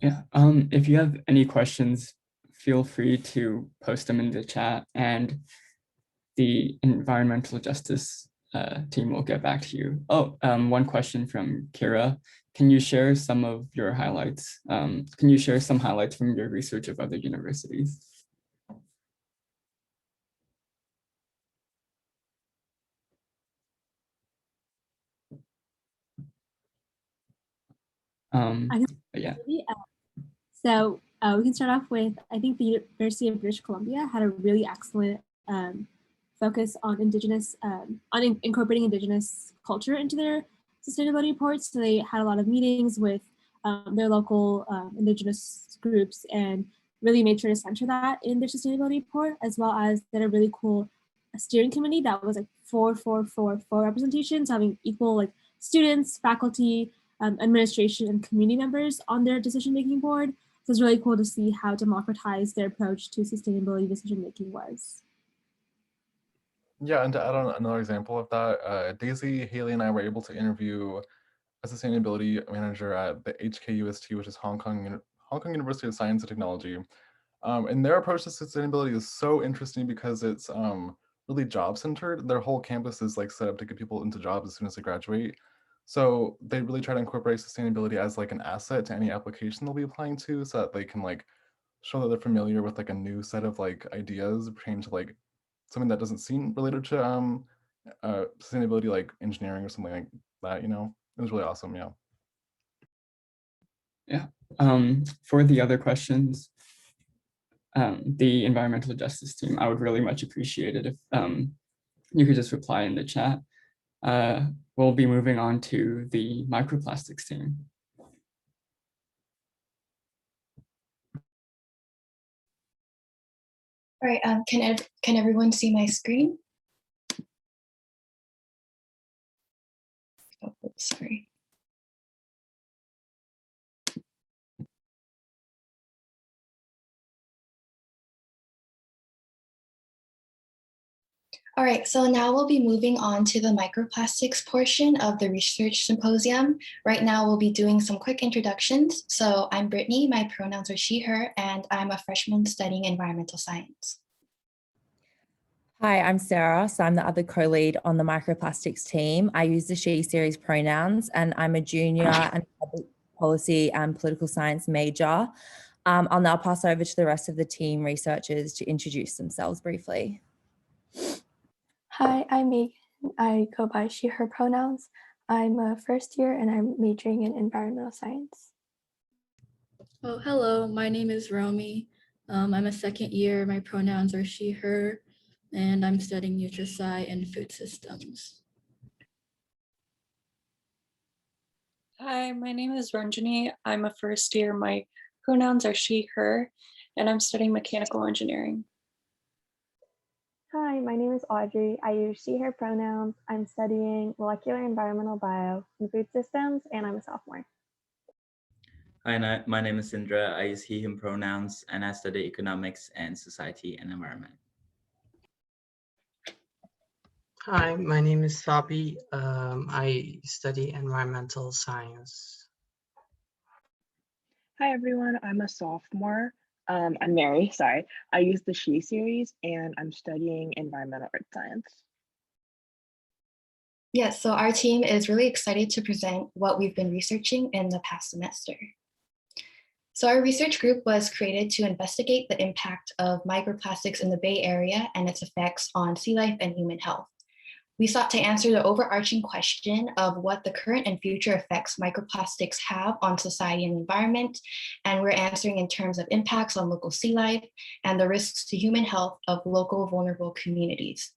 Yeah, if you have any questions, feel free to post them in the chat, and the environmental justice team will get back to you. Oh, one question from Kira. Can you share some of your highlights? Can you share some highlights from your research of other universities? Yeah. So we can start off with, I think the University of British Columbia had a really excellent focus on Indigenous, incorporating Indigenous culture into their sustainability reports. So they had a lot of meetings with their local Indigenous groups and really made sure to center that in their sustainability report, as well as they had a really cool steering committee that was like 4-4-4-4 representations, having equal like students, faculty, administration, and community members on their decision-making board. So it's really cool to see how democratized their approach to sustainability decision-making was. Yeah, and to add on another example of that, Daisy, Haley, and I were able to interview a sustainability manager at the HKUST, which is Hong Kong University of Science and Technology. And their approach to sustainability is so interesting because it's really job-centered. Their whole campus is like set up to get people into jobs as soon as they graduate. So they really try to incorporate sustainability as like an asset to any application they'll be applying to, so that they can like show that they're familiar with like a new set of like ideas pertaining to like something that doesn't seem related to sustainability, like engineering or something like that, you know. It was really awesome. Yeah. Yeah. For the other questions, the environmental justice team, I would really much appreciate it if you could just reply in the chat. We'll be moving on to the microplastics team. All right, can everyone see my screen? Oh, sorry. All right, so now we'll be moving on to the microplastics portion of the research symposium. Right now we'll be doing some quick introductions. So I'm Brittany, my pronouns are she, her, and I'm a freshman studying environmental science. Hi, I'm Sarah. So I'm the other co-lead on the microplastics team. I use the she series pronouns, and I'm a junior and public policy and political science major. I'll now pass over to the rest of the team researchers to introduce themselves briefly. Hi, I'm Megan. I go by she, her pronouns. I'm a first year and I'm majoring in environmental science. Oh, hello, my name is Romy. I'm a second year, my pronouns are she, her, and I'm studying NutriSci and food systems. Hi, my name is Ranjani. I'm a first year, my pronouns are she, her, and I'm studying mechanical engineering. Hi, my name is Audrey. I use she, her pronouns. I'm studying molecular environmental bio and food systems, and I'm a sophomore. Hi, my name is Indra. I use he, him pronouns, and I study economics and society and environment. Hi, my name is Fabi. I study environmental science. Hi everyone, I'm a sophomore. I'm Mary, sorry. I use the She series and I'm studying environmental earth science. Yes, so our team is really excited to present what we've been researching in the past semester. So our research group was created to investigate the impact of microplastics in the Bay Area and its effects on sea life and human health. We sought to answer the overarching question of what the current and future effects microplastics have on society and environment, and we're answering in terms of impacts on local sea life and the risks to human health of local vulnerable communities.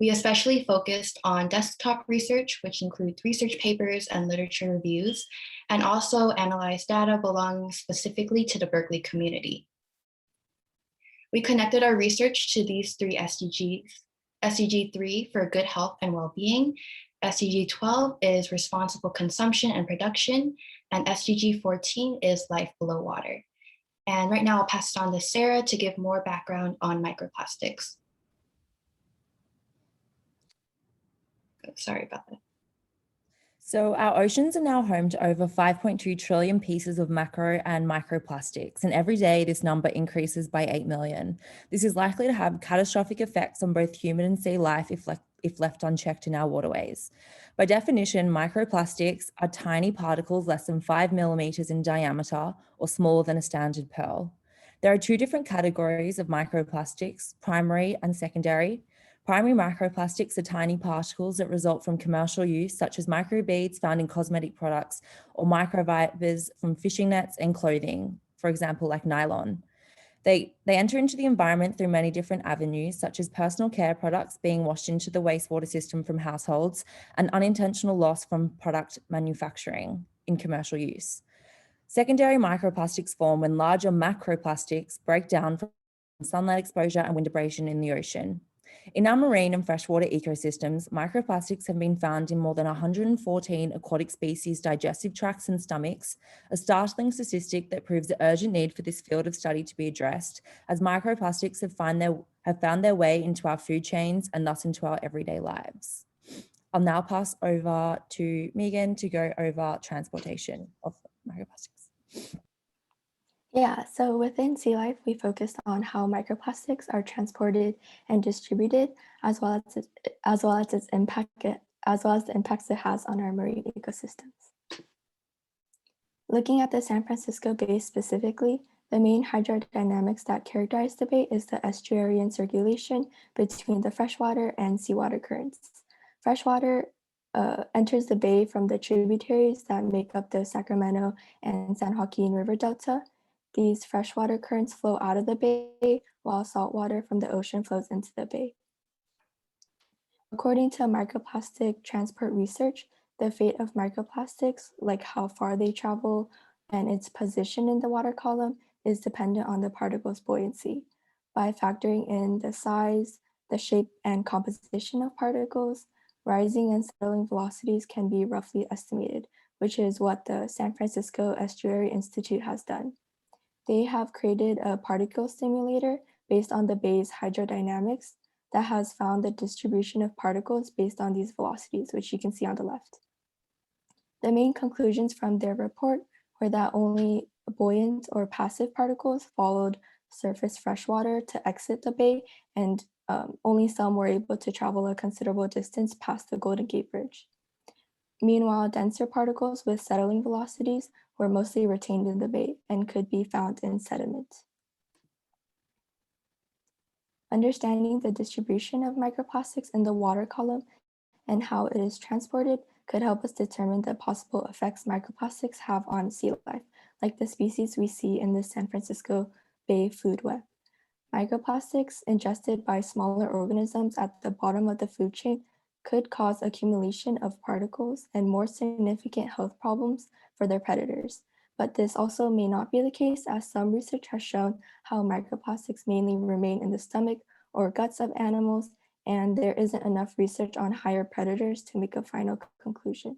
We especially focused on desktop research, which includes research papers and literature reviews, and also analyzed data belonging specifically to the Berkeley community. We connected our research to these three SDGs. SDG 3 for good health and well-being, SDG 12 is responsible consumption and production, and SDG 14 is life below water. And right now I'll pass it on to Sarah to give more background on microplastics. Sorry about that. So our oceans are now home to over 5.2 trillion pieces of macro and microplastics, and every day this number increases by 8 million. This is likely to have catastrophic effects on both human and sea life if left unchecked in our waterways. By definition, microplastics are tiny particles less than 5 millimeters in diameter or smaller than a standard pearl. There are two different categories of microplastics, primary and secondary. Primary microplastics are tiny particles that result from commercial use, such as microbeads found in cosmetic products or microfibers from fishing nets and clothing, for example, like nylon. They enter into the environment through many different avenues, such as personal care products being washed into the wastewater system from households and unintentional loss from product manufacturing in commercial use. Secondary microplastics form when larger macroplastics break down from sunlight exposure and wind abrasion in the ocean. In our marine and freshwater ecosystems, microplastics have been found in more than 114 aquatic species' digestive tracts and stomachs, a startling statistic that proves the urgent need for this field of study to be addressed, as microplastics have found their way into our food chains and thus into our everyday lives. I'll now pass over to Megan to go over transportation of microplastics. Yeah, so within sea life, we focused on how microplastics are transported and distributed, as well as the impacts it has on our marine ecosystems. Looking at the San Francisco Bay specifically, the main hydrodynamics that characterize the bay is the estuarine circulation between the freshwater and seawater currents. Freshwater enters the bay from the tributaries that make up the Sacramento and San Joaquin River Delta. These freshwater currents flow out of the bay, while saltwater from the ocean flows into the bay. According to microplastic transport research, the fate of microplastics, like how far they travel and its position in the water column, is dependent on the particle's buoyancy. By factoring in the size, the shape, and composition of particles, rising and settling velocities can be roughly estimated, which is what the San Francisco Estuary Institute has done. They have created a particle simulator based on the bay's hydrodynamics that has found the distribution of particles based on these velocities, which you can see on the left. The main conclusions from their report were that only buoyant or passive particles followed surface freshwater to exit the bay, and only some were able to travel a considerable distance past the Golden Gate Bridge. Meanwhile, denser particles with settling velocities were mostly retained in the bay and could be found in sediment. Understanding the distribution of microplastics in the water column and how it is transported could help us determine the possible effects microplastics have on sea life, like the species we see in the San Francisco Bay food web. Microplastics ingested by smaller organisms at the bottom of the food chain could cause accumulation of particles and more significant health problems for their predators. But this also may not be the case, as some research has shown how microplastics mainly remain in the stomach or guts of animals, and there isn't enough research on higher predators to make a final conclusion.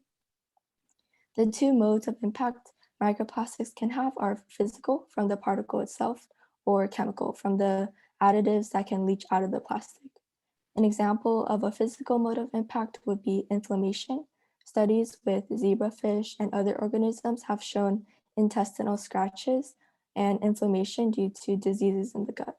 The two modes of impact microplastics can have are physical from the particle itself or chemical from the additives that can leach out of the plastic. An example of a physical mode of impact would be inflammation. Studies with zebrafish and other organisms have shown intestinal scratches and inflammation due to diseases in the gut.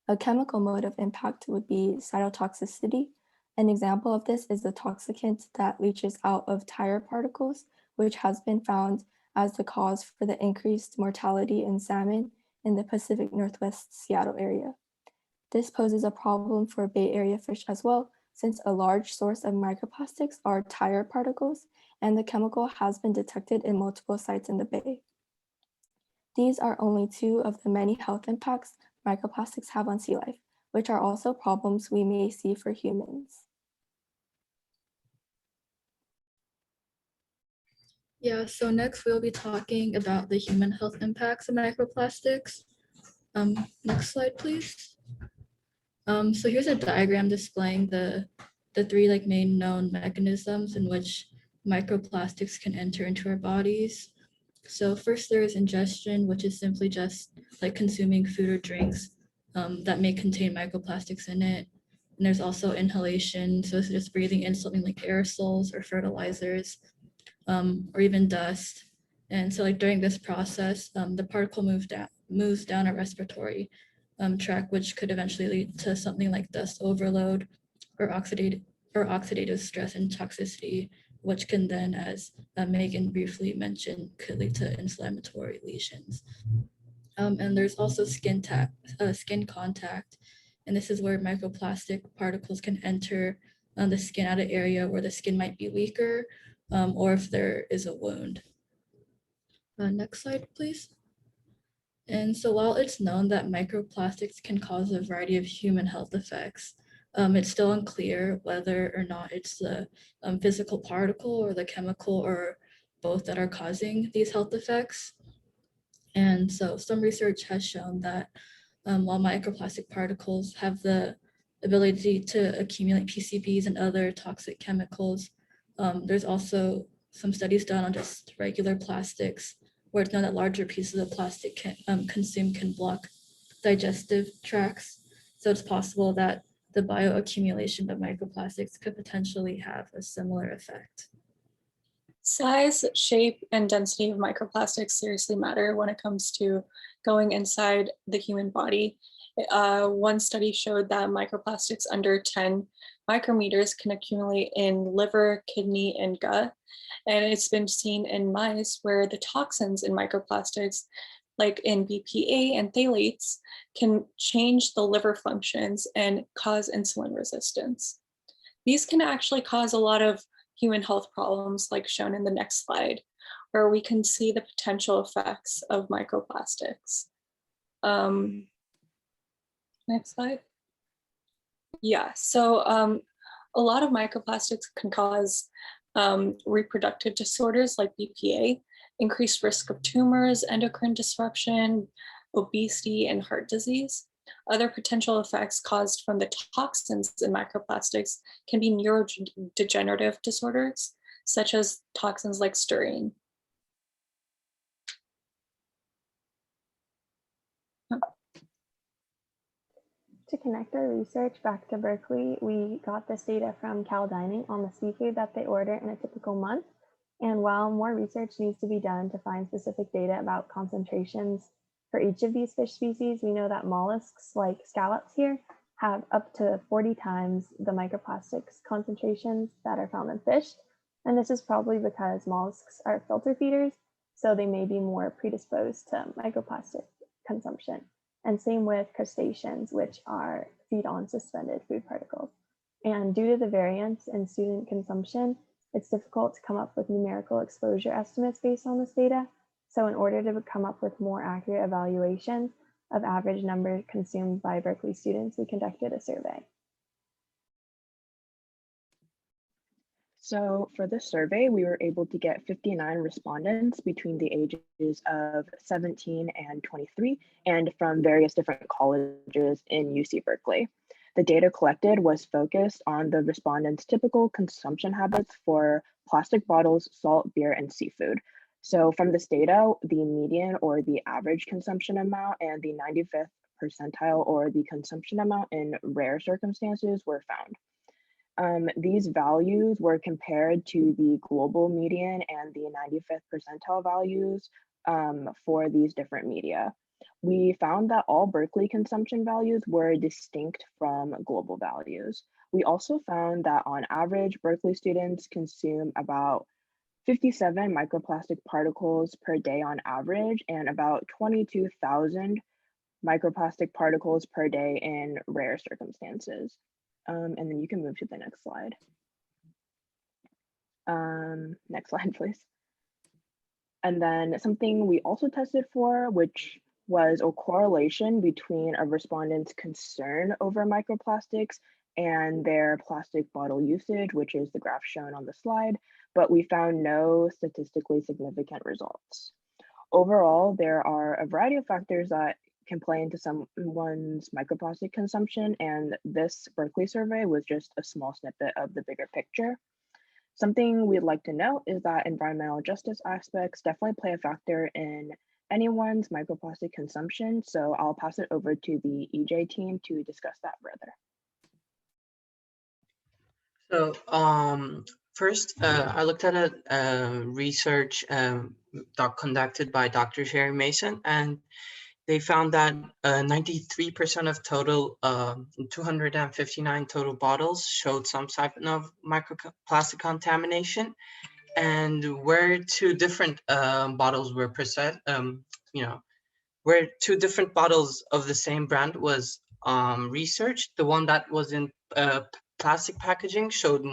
A chemical mode of impact would be cytotoxicity. An example of this is the toxicant that leaches out of tire particles, which has been found as the cause for the increased mortality in salmon in the Pacific Northwest Seattle area. This poses a problem for Bay Area fish as well, since a large source of microplastics are tire particles, and the chemical has been detected in multiple sites in the bay. These are only two of the many health impacts microplastics have on sea life, which are also problems we may see for humans. Yeah, so next we'll be talking about the human health impacts of microplastics. Next slide, please. So here's a diagram displaying the three main known mechanisms in which microplastics can enter into our bodies. So first there is ingestion, which is simply just like consuming food or drinks that may contain microplastics in it. And there's also inhalation, so it's just breathing in something like aerosols or fertilizers, or even dust. And so during this process, the particle moves down a respiratory tract, which could eventually lead to something like dust overload or oxidative stress and toxicity, which can then, as Megan briefly mentioned, could lead to inflammatory lesions. And there's also skin contact, and this is where microplastic particles can enter the skin at an area where the skin might be weaker, or if there is a wound. Next slide, please. And so while it's known that microplastics can cause a variety of human health effects, it's still unclear whether or not it's the physical particle or the chemical or both that are causing these health effects. And so some research has shown that while microplastic particles have the ability to accumulate PCBs and other toxic chemicals, there's also some studies done on just regular plastics, where it's known that larger pieces of plastic consumed can block digestive tracts. So it's possible that the bioaccumulation of microplastics could potentially have a similar effect. Size, shape, and density of microplastics seriously matter when it comes to going inside the human body. One study showed that microplastics under 10 micrometers can accumulate in liver, kidney, and gut. And it's been seen in mice where the toxins in microplastics, like in BPA and phthalates, can change the liver functions and cause insulin resistance. These can actually cause a lot of human health problems, like shown in the next slide, where we can see the potential effects of microplastics. Next slide. Yeah, so a lot of microplastics can cause reproductive disorders like BPA, increased risk of tumors, endocrine disruption, obesity, and heart disease. Other potential effects caused from the toxins in microplastics can be neurodegenerative disorders, such as toxins like styrene. To connect our research back to Berkeley, we got this data from Cal Dining on the seafood that they order in a typical month. And while more research needs to be done to find specific data about concentrations for each of these fish species, we know that mollusks like scallops here have up to 40 times the microplastics concentrations that are found in fish. And this is probably because mollusks are filter feeders, so they may be more predisposed to microplastic consumption. And same with crustaceans, which feed on suspended food particles. And due to the variance in student consumption, It's difficult to come up with numerical exposure estimates based on this data. So in order to come up with more accurate evaluation of average number consumed by Berkeley students, we conducted a survey. So for this survey, we were able to get 59 respondents between the ages of 17 and 23, and from various different colleges in UC Berkeley. The data collected was focused on the respondents' typical consumption habits for plastic bottles, salt, beer, and seafood. So from this data, the median or the average consumption amount and the 95th percentile or the consumption amount in rare circumstances were found. These values were compared to the global median and the 95th percentile values for these different media. We found that all Berkeley consumption values were distinct from global values. We also found that on average, Berkeley students consume about 57 microplastic particles per day on average, and about 22,000 microplastic particles per day in rare circumstances. And then you can move to the next slide. Next slide, please. And then something we also tested for, which was a correlation between a respondent's concern over microplastics and their plastic bottle usage, which is the graph shown on the slide, but we found no statistically significant results. Overall, there are a variety of factors that can play into someone's microplastic consumption, and this Berkeley survey was just a small snippet of the bigger picture. Something we'd like to note is that environmental justice aspects definitely play a factor in anyone's microplastic consumption, so I'll pass it over to the EJ team to discuss that further. So first, I looked at a research conducted by Dr. Sherry Mason, and they found that 93% of total 259 total bottles showed some type of microplastic contamination, and where two different bottles were where two different bottles of the same brand was researched, the one that was in plastic packaging showed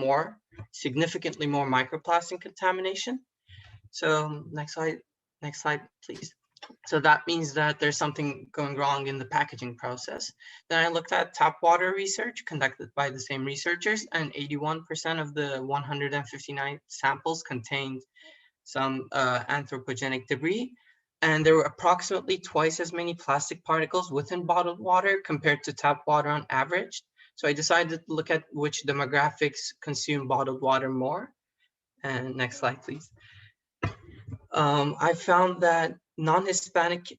significantly more microplastic contamination. So next slide, please. So that means that there's something going wrong in the packaging process. Then I looked at tap water research conducted by the same researchers, and 81% of the 159 samples contained some anthropogenic debris. And there were approximately twice as many plastic particles within bottled water compared to tap water on average. So I decided to look at which demographics consume bottled water more. And next slide, please. I found that non-Hispanic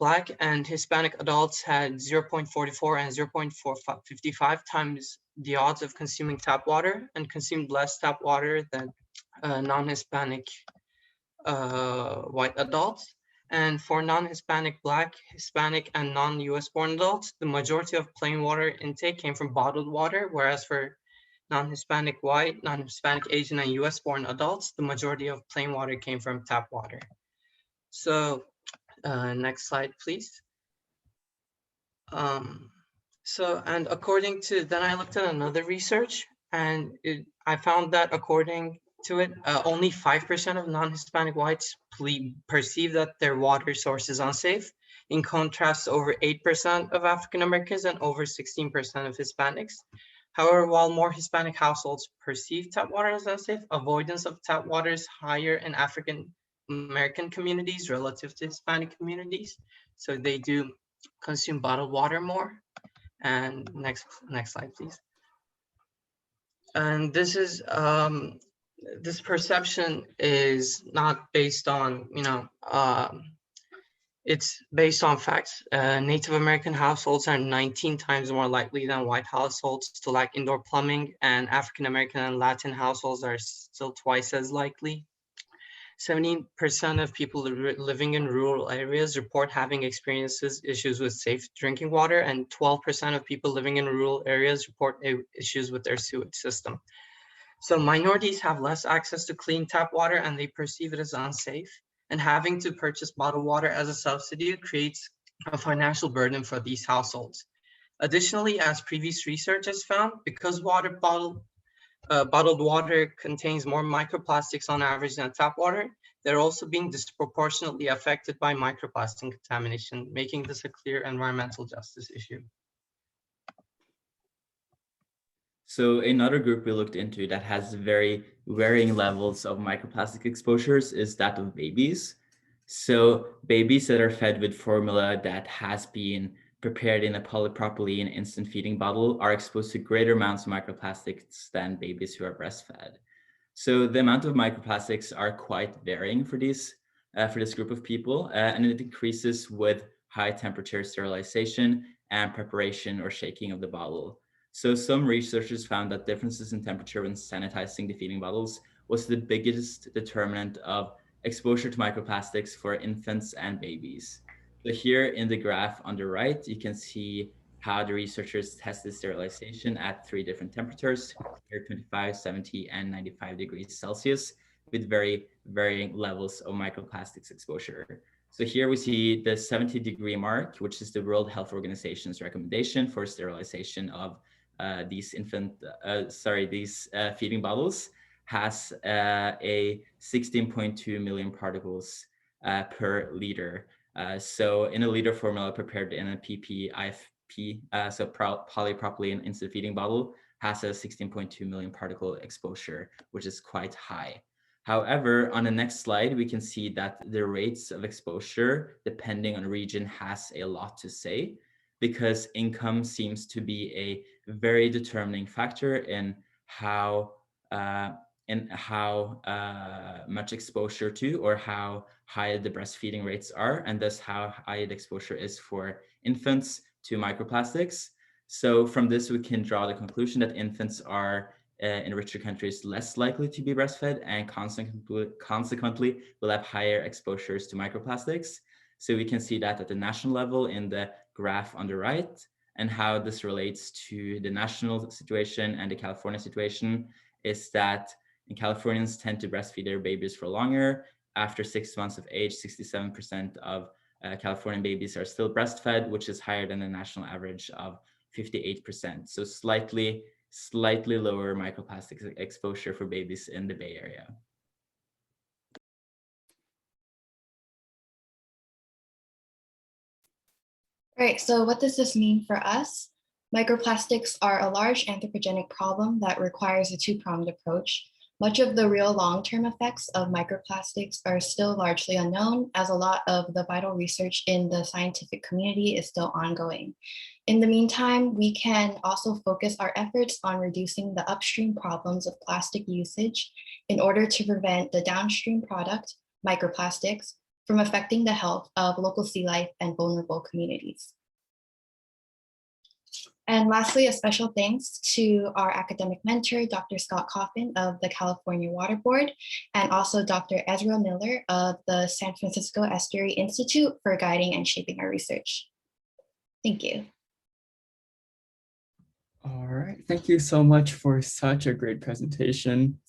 Black and Hispanic adults had 0.44 and 0.455 times the odds of consuming tap water, and consumed less tap water than non-Hispanic white adults. And for non-Hispanic Black, Hispanic, and non-US born adults, the majority of plain water intake came from bottled water, whereas for non-Hispanic white, non-Hispanic Asian, and US born adults, the majority of plain water came from tap water. So next slide, please. And according to, then I looked at another research, and I found that according to it, only 5% of non-Hispanic whites perceive that their water source is unsafe, in contrast to over 8% of African Americans and over 16% of Hispanics. However, while more Hispanic households perceive tap water as unsafe, avoidance of tap water is higher in African American communities relative to Hispanic communities. So they do consume bottled water more. And next slide, please. And this is, this perception is not based on, it's based on facts. Native American households are 19 times more likely than white households to lack indoor plumbing, and African American and Latin households are still twice as likely. 70% of people living in rural areas report having issues with safe drinking water, and 12% of people living in rural areas report issues with their sewage system. So minorities have less access to clean tap water, and they perceive it as unsafe. And having to purchase bottled water as a substitute creates a financial burden for these households. Additionally, as previous research has found, because water bottle bottled water contains more microplastics on average than tap water, they're also being disproportionately affected by microplastic contamination, making this a clear environmental justice issue. So another group we looked into that has very varying levels of microplastic exposures is that of babies. So babies that are fed with formula that has been prepared in a polypropylene instant feeding bottle are exposed to greater amounts of microplastics than babies who are breastfed. So the amount of microplastics are quite varying for this group of people, and it increases with high temperature sterilization and preparation or shaking of the bottle. So some researchers found that differences in temperature when sanitizing the feeding bottles was the biggest determinant of exposure to microplastics for infants and babies. So here in the graph on the right, you can see how the researchers tested sterilization at 3 different temperatures, 25, 70, and 95 degrees Celsius, with very varying levels of microplastics exposure. So here we see the 70-degree mark, which is the World Health Organization's recommendation for sterilization of these feeding bottles, has a 16.2 million particles per liter. So in a liter formula prepared in a PPIFP, so polypropylene instant feeding bottle, has a 16.2 million particle exposure, which is quite high. However, on the next slide, we can see that the rates of exposure, depending on region, has a lot to say, because income seems to be a very determining factor in how much exposure to, or how high the breastfeeding rates are, and thus how high the exposure is for infants to microplastics. So from this, we can draw the conclusion that infants are in richer countries less likely to be breastfed, and consequently will have higher exposures to microplastics. So we can see that at the national level in the graph on the right, and how this relates to the national situation and the California situation is that Californians tend to breastfeed their babies for longer. After 6 months of age, 67% of Californian babies are still breastfed, which is higher than the national average of 58%. So slightly lower microplastic exposure for babies in the Bay Area. All right, so what does this mean for us? Microplastics are a large anthropogenic problem that requires a two-pronged approach. Much of the real long-term effects of microplastics are still largely unknown, as a lot of the vital research in the scientific community is still ongoing. In the meantime, we can also focus our efforts on reducing the upstream problems of plastic usage in order to prevent the downstream product, microplastics, from affecting the health of local sea life and vulnerable communities. And lastly, a special thanks to our academic mentor, Dr. Scott Coffin of the California Water Board, and also Dr. Ezra Miller of the San Francisco Estuary Institute for guiding and shaping our research. Thank you. All right, thank you so much for such a great presentation.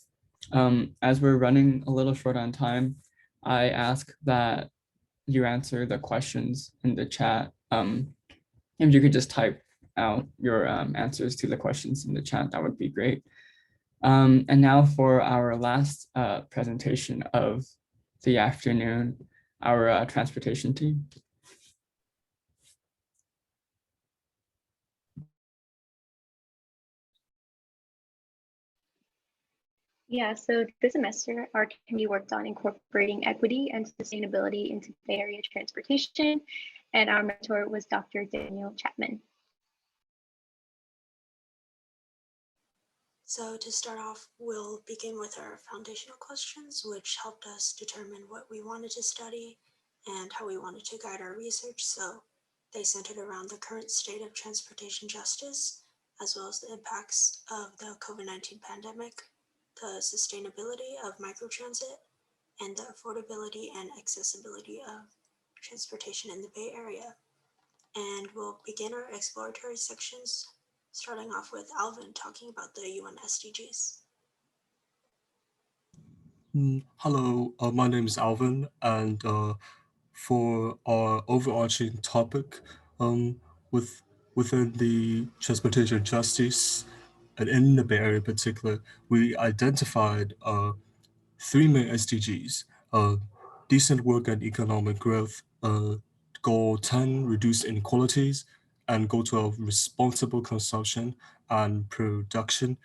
As we're running a little short on time, I ask that you answer the questions in the chat. If you could just type out your answers to the questions in the chat, that would be great. And now for our last presentation of the afternoon, our transportation team. Yeah, so this semester, our committee worked on incorporating equity and sustainability into Bay Area transportation, and our mentor was Dr. Daniel Chapman. So to start off, we'll begin with our foundational questions, which helped us determine what we wanted to study and how we wanted to guide our research. So they centered around the current state of transportation justice, as well as the impacts of the COVID-19 pandemic, the sustainability of microtransit, and the affordability and accessibility of transportation in the Bay Area. And we'll begin our exploratory sections, starting off with Alvin talking about the UN SDGs. Hello, my name is Alvin, and for our overarching topic within the transportation justice, and in the Bay Area in particular, we identified 3 main SDGs: decent work and economic growth, goal 10, reduce inequalities, and goal 12, responsible consumption and production.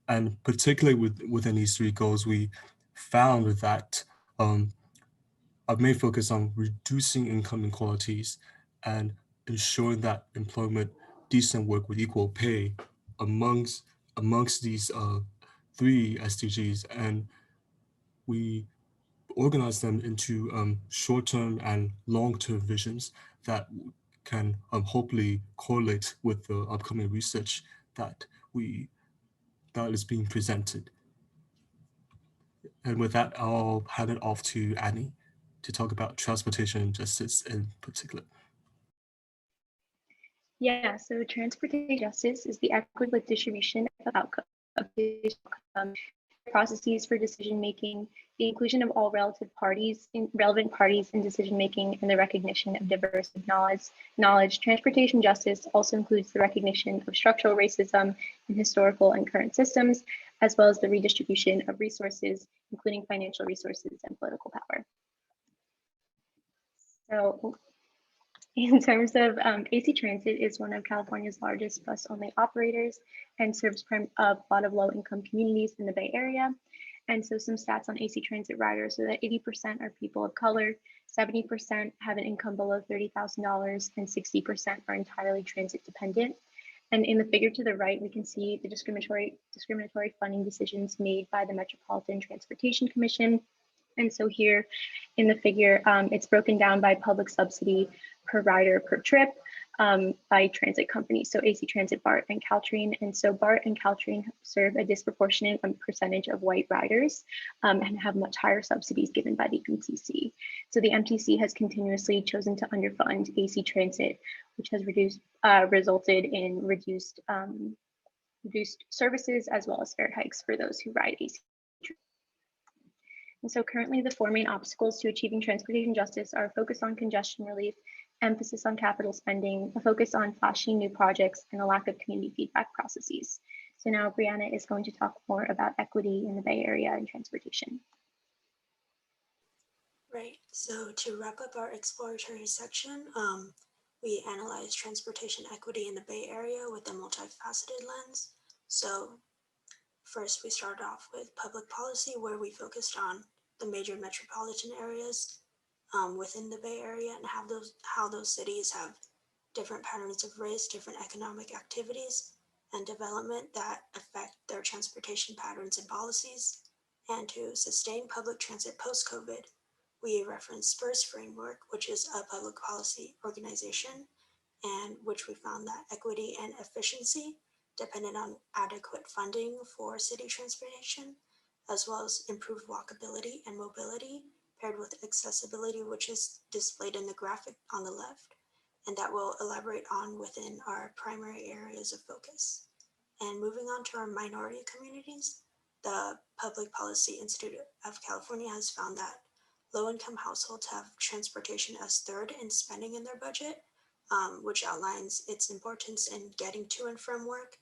And particularly within these 3 goals, we found that our main focus on reducing income inequalities and ensuring that employment, decent work with equal pay amongst these 3 SDGs, and we organize them into short-term and long-term visions that can hopefully correlate with the upcoming research that is being presented. And with that, I'll hand it off to Annie to talk about transportation justice in particular. Yeah, so transportation justice is the equitable distribution of outcomes, processes for decision making, the inclusion of all relevant parties in decision making, and the recognition of diverse knowledge. Transportation justice also includes the recognition of structural racism in historical and current systems, as well as the redistribution of resources, including financial resources and political power. So in terms of AC Transit is one of California's largest bus-only operators and serves a lot of low-income communities in the Bay Area. And so some stats on AC Transit riders are that 80% are people of color, 70% have an income below $30,000, and 60% are entirely transit dependent. And in the figure to the right, we can see the discriminatory funding decisions made by the Metropolitan Transportation Commission. And so here in the figure, it's broken down by public subsidy per rider per trip by transit companies. So AC Transit, BART, and Caltrain. And so BART and Caltrain serve a disproportionate percentage of white riders and have much higher subsidies given by the MTC. So the MTC has continuously chosen to underfund AC Transit, which has resulted in reduced services as well as fare hikes for those who ride AC. And so currently the 4 main obstacles to achieving transportation justice are a focus on congestion relief, emphasis on capital spending, a focus on flashing new projects, and a lack of community feedback processes. So now Brianna is going to talk more about equity in the Bay Area and transportation. Right, so to wrap up our exploratory section, we analyzed transportation equity in the Bay Area with a multifaceted lens. So first, we started off with public policy, where we focused on the major metropolitan areas within the Bay Area and how those cities have different patterns of race, different economic activities, and development that affect their transportation patterns and policies. And to sustain public transit post-COVID, we referenced SPUR's framework, which is a public policy organization, and which we found that equity and efficiency depended on adequate funding for city transportation, as well as improved walkability and mobility paired with accessibility, which is displayed in the graphic on the left, and that we'll elaborate on within our primary areas of focus. And moving on to our minority communities, the Public Policy Institute of California has found that low-income households have transportation as third in spending in their budget, which outlines its importance in getting to and from work,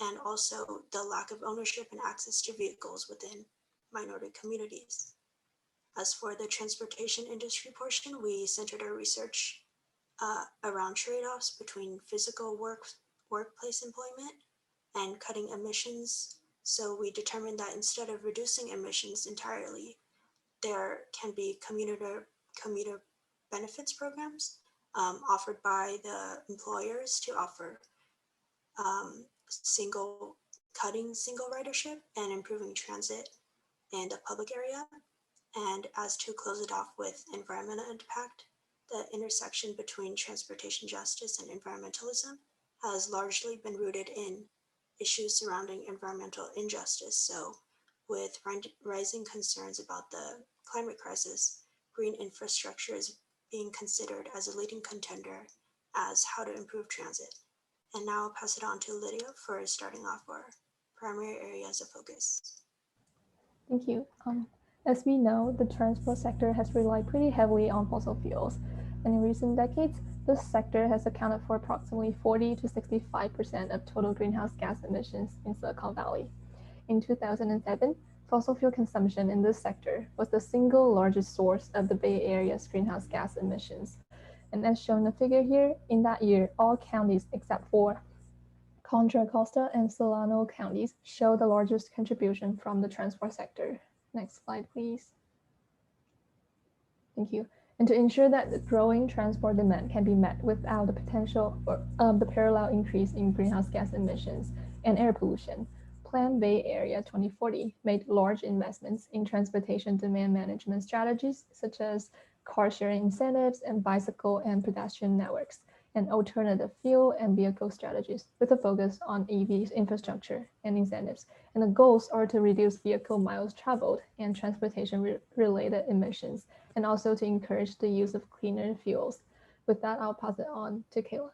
and also the lack of ownership and access to vehicles within minority communities. As for the transportation industry portion, we centered our research around trade-offs between physical workplace employment and cutting emissions. So we determined that instead of reducing emissions entirely, there can be commuter benefits programs offered by the employers to offer cutting single ridership and improving transit in the public area. And as to close it off with environmental impact, the intersection between transportation justice and environmentalism has largely been rooted in issues surrounding environmental injustice. So with rising concerns about the climate crisis, green infrastructure is being considered as a leading contender as how to improve transit. And now I'll pass it on to Lydia for starting off our primary areas of focus. Thank you. As we know, the transport sector has relied pretty heavily on fossil fuels. and in recent decades, this sector has accounted for approximately 40 to 65% of total greenhouse gas emissions in Silicon Valley. In 2007, fossil fuel consumption in this sector was the single largest source of the Bay Area's greenhouse gas emissions. And as shown in the figure here, in that year, all counties except for Contra Costa and Solano counties show the largest contribution from the transport sector. Next slide, please. Thank you. And to ensure that the growing transport demand can be met without the potential or the parallel increase in greenhouse gas emissions and air pollution, Plan Bay Area 2040 made large investments in transportation demand management strategies such as car sharing incentives and bicycle and pedestrian networks, and alternative fuel and vehicle strategies with a focus on EV infrastructure and incentives. And the goals are to reduce vehicle miles traveled and transportation-related emissions, and also to encourage the use of cleaner fuels. With that, I'll pass it on to Kayla.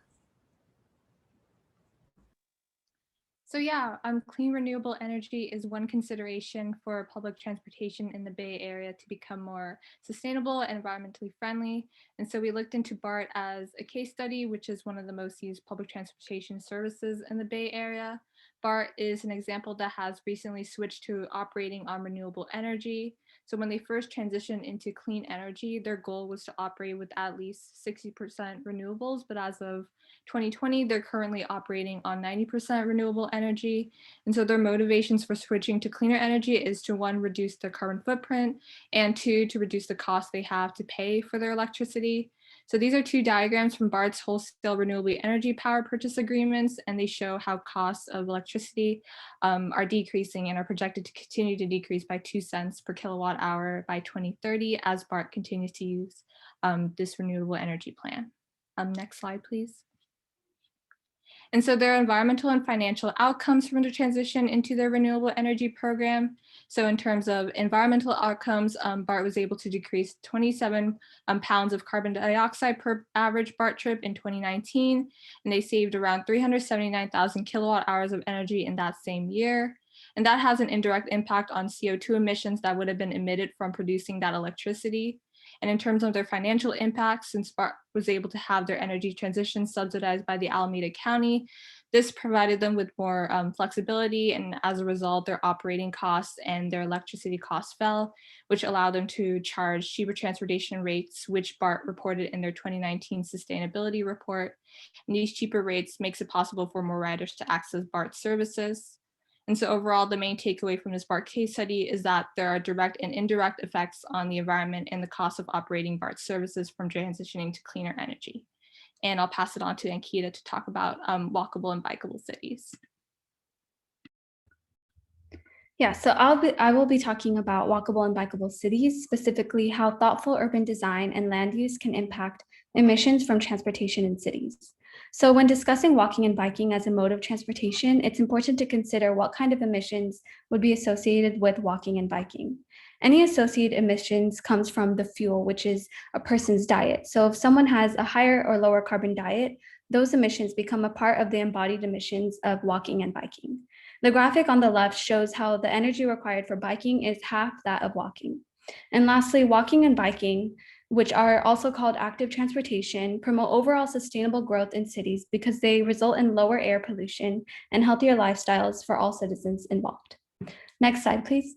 So yeah, clean renewable energy is one consideration for public transportation in the Bay Area to become more sustainable and environmentally friendly. And so we looked into BART as a case study, which is one of the most used public transportation services in the Bay Area. BART is an example that has recently switched to operating on renewable energy. So when they first transitioned into clean energy, their goal was to operate with at least 60% renewables, but as of 2020, they're currently operating on 90% renewable energy. And so their motivations for switching to cleaner energy is to, one, reduce their carbon footprint, and two, to reduce the cost they have to pay for their electricity. So these are two diagrams from BART's wholesale renewable energy power purchase agreements, and they show how costs of electricity are decreasing and are projected to continue to decrease by 2 cents per kilowatt hour by 2030 as BART continues to use this renewable energy plan. Next slide, please. And so there are environmental and financial outcomes from the transition into their renewable energy program. So in terms of environmental outcomes, BART was able to decrease 27 pounds of carbon dioxide per average BART trip in 2019, and they saved around 379,000 kilowatt hours of energy in that same year. And that has an indirect impact on CO2 emissions that would have been emitted from producing that electricity. And in terms of their financial impact, since BART was able to have their energy transition subsidized by the Alameda County, this provided them with more flexibility, and as a result, their operating costs and their electricity costs fell, which allowed them to charge cheaper transportation rates, which BART reported in their 2019 sustainability report. And these cheaper rates makes it possible for more riders to access BART services. And so overall, the main takeaway from this BART case study is that there are direct and indirect effects on the environment and the cost of operating BART services from transitioning to cleaner energy. And I'll pass it on to Ankita to talk about walkable and bikeable cities. Yeah, so I will be talking about walkable and bikeable cities, specifically how thoughtful urban design and land use can impact emissions from transportation in cities. So when discussing walking and biking as a mode of transportation, it's important to consider what kind of emissions would be associated with walking and biking. Any associated emissions comes from the fuel, which is a person's diet. So if someone has a higher or lower carbon diet, those emissions become a part of the embodied emissions of walking and biking. The graphic on the left shows how the energy required for biking is half that of walking. And lastly, walking and biking, which are also called active transportation, promote overall sustainable growth in cities because they result in lower air pollution and healthier lifestyles for all citizens involved. Next slide, please.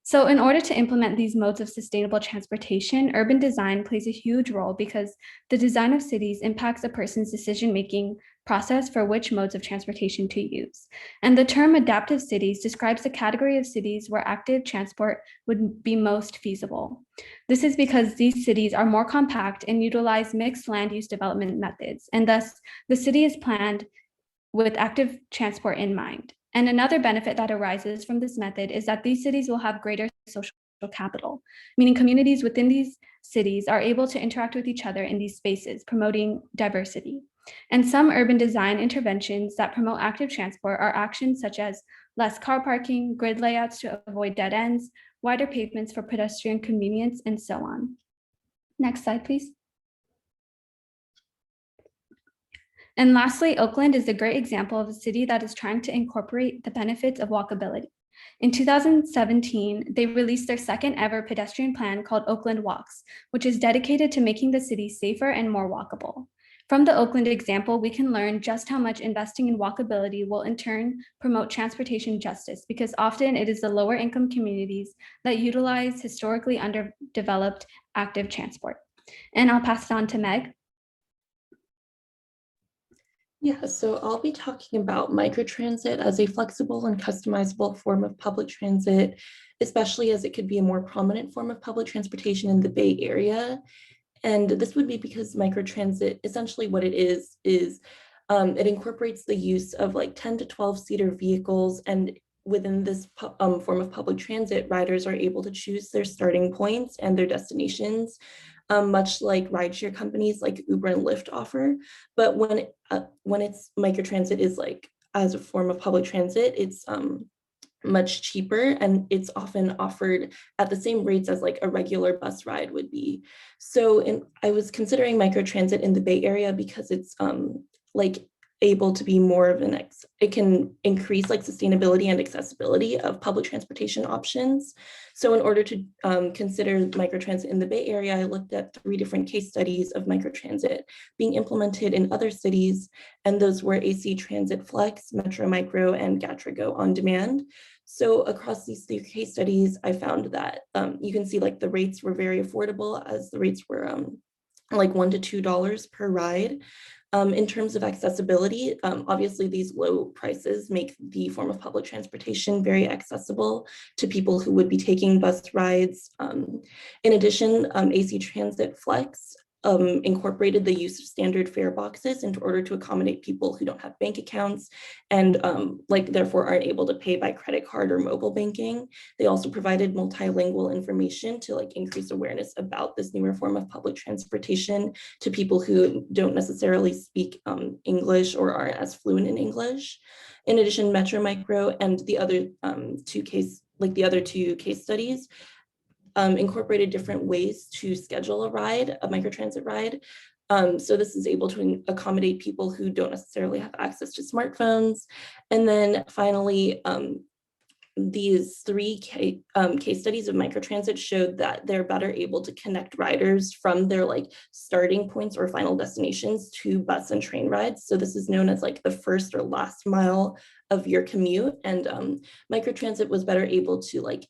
So in order to implement these modes of sustainable transportation, urban design plays a huge role because the design of cities impacts a person's decision-making process for which modes of transportation to use. And the term adaptive cities describes the category of cities where active transport would be most feasible. This is because these cities are more compact and utilize mixed land use development methods, and thus the city is planned with active transport in mind. And another benefit that arises from this method is that these cities will have greater social capital, meaning communities within these cities are able to interact with each other in these spaces, promoting diversity. And some urban design interventions that promote active transport are actions such as less car parking, grid layouts to avoid dead ends, wider pavements for pedestrian convenience, and so on. Next slide, please. And lastly, Oakland is a great example of a city that is trying to incorporate the benefits of walkability. In 2017, they released their second ever pedestrian plan called Oakland Walks, which is dedicated to making the city safer and more walkable. From the Oakland example, we can learn just how much investing in walkability will in turn promote transportation justice, because often it is the lower income communities that utilize historically underdeveloped active transport. And I'll pass it on to Meg. Yeah, so I'll be talking about microtransit as a flexible and customizable form of public transit, especially as it could be a more prominent form of public transportation in the Bay Area. And this would be because microtransit, essentially what it is it incorporates the use of like 10 to 12 seater vehicles. And within this form of public transit, riders are able to choose their starting points and their destinations, much like rideshare companies like Uber and Lyft offer. But when it's microtransit is like as a form of public transit, it's much cheaper, and it's often offered at the same rates as like a regular bus ride would be. So I was considering microtransit in the Bay Area because it's like able to be more of it can increase like sustainability and accessibility of public transportation options. So in order to consider microtransit in the Bay Area, I looked at 3 different case studies of microtransit being implemented in other cities, and those were AC Transit Flex, Metro Micro, and GatraGo On Demand. So across these 3 case studies, I found that you can see like the rates were very affordable, as the rates were like $1 to $2 per ride. In terms of accessibility, obviously these low prices make the form of public transportation very accessible to people who would be taking bus rides. In addition, AC Transit Flex incorporated the use of standard fare boxes in order to accommodate people who don't have bank accounts and like therefore aren't able to pay by credit card or mobile banking. They also provided multilingual information to like increase awareness about this newer form of public transportation to people who don't necessarily speak English or aren't as fluent in English. In addition, Metro Micro and the other 2 case studies incorporated different ways to schedule a microtransit ride. So this is able to accommodate people who don't necessarily have access to smartphones. And then finally, these 3 case studies of microtransit showed that they're better able to connect riders from their like starting points or final destinations to bus and train rides. So this is known as like the first or last mile of your commute. And microtransit was better able to like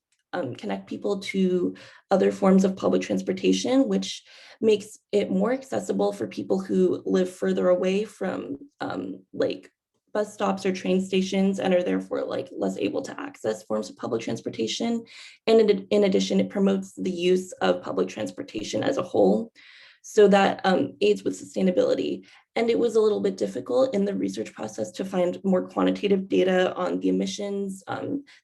connect people to other forms of public transportation, which makes it more accessible for people who live further away from like bus stops or train stations and are therefore like less able to access forms of public transportation. And in addition, it promotes the use of public transportation as a whole, so that aids with sustainability. And it was a little bit difficult in the research process to find more quantitative data on the emissions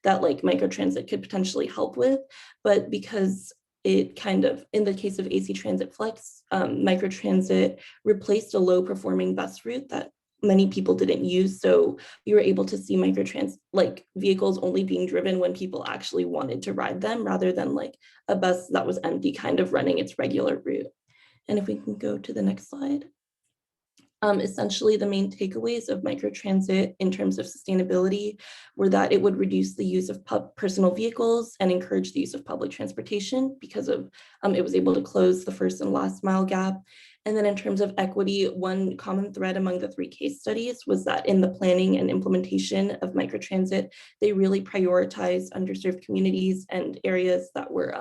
that like microtransit could potentially help with. But because it kind of, in the case of AC Transit Flex, microtransit replaced a low performing bus route that many people didn't use. So you were able to see microtransit like vehicles only being driven when people actually wanted to ride them, rather than like a bus that was empty kind of running its regular route. And if we can go to the next slide. Essentially, the main takeaways of microtransit in terms of sustainability were that it would reduce the use of personal vehicles and encourage the use of public transportation because of it was able to close the first and last mile gap. And then in terms of equity, one common thread among the 3 case studies was that in the planning and implementation of microtransit, they really prioritized underserved communities and areas that were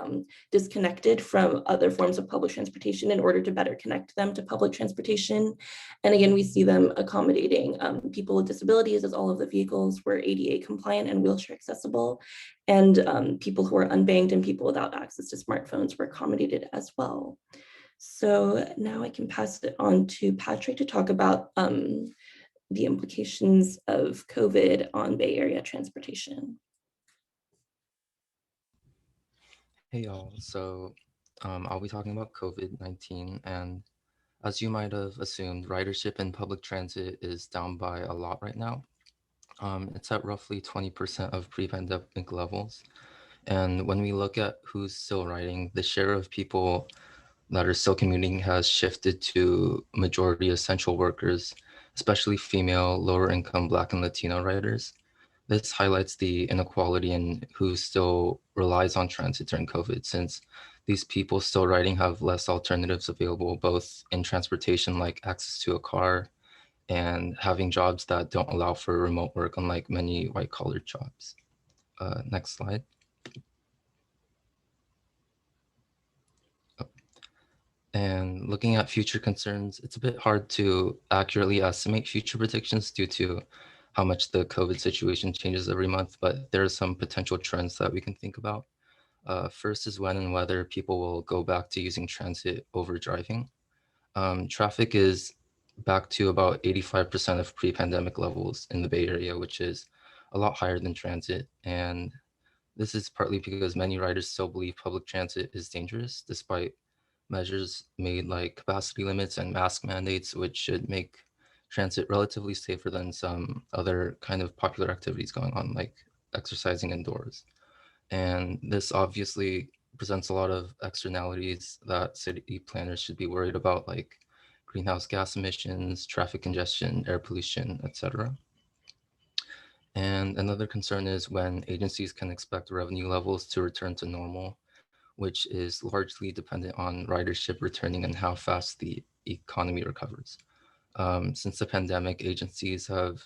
disconnected from other forms of public transportation in order to better connect them to public transportation. And again, we see them accommodating people with disabilities, as all of the vehicles were ADA compliant and wheelchair accessible. And people who are unbanked and people without access to smartphones were accommodated as well. So now I can pass it on to Patrick to talk about the implications of COVID on Bay Area transportation. Hey y'all, so I'll be talking about COVID-19, and as you might have assumed, ridership in public transit is down by a lot right now. It's at roughly 20% of pre-pandemic levels. And when we look at who's still riding, the share of people that are still commuting has shifted to majority essential workers, especially female, lower income Black and Latino riders. This highlights the inequality in who still relies on transit during COVID, since these people still riding have less alternatives available, both in transportation, like access to a car, and having jobs that don't allow for remote work, unlike many white-collar jobs. Next slide. And looking at future concerns, it's a bit hard to accurately estimate future predictions due to how much the COVID situation changes every month, but there are some potential trends that we can think about. First is when and whether people will go back to using transit over driving. Traffic is back to about 85% of pre-pandemic levels in the Bay Area, which is a lot higher than transit. And this is partly because many riders still believe public transit is dangerous, despite measures made like capacity limits and mask mandates, which should make transit relatively safer than some other kind of popular activities going on, like exercising indoors. And this obviously presents a lot of externalities that city planners should be worried about, like greenhouse gas emissions, traffic congestion, air pollution, etc. And another concern is when agencies can expect revenue levels to return to normal, which is largely dependent on ridership returning and how fast the economy recovers. Since the pandemic, agencies have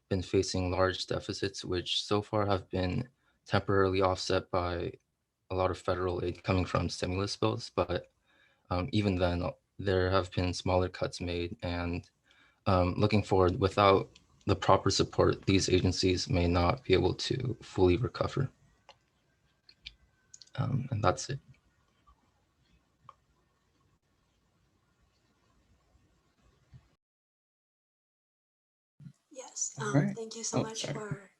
been facing large deficits, which so far have been temporarily offset by a lot of federal aid coming from stimulus bills. But even then, there have been smaller cuts made. And looking forward, without the proper support, these agencies may not be able to fully recover. And that's it. Yes, Right. thank you so Oh, much sorry. for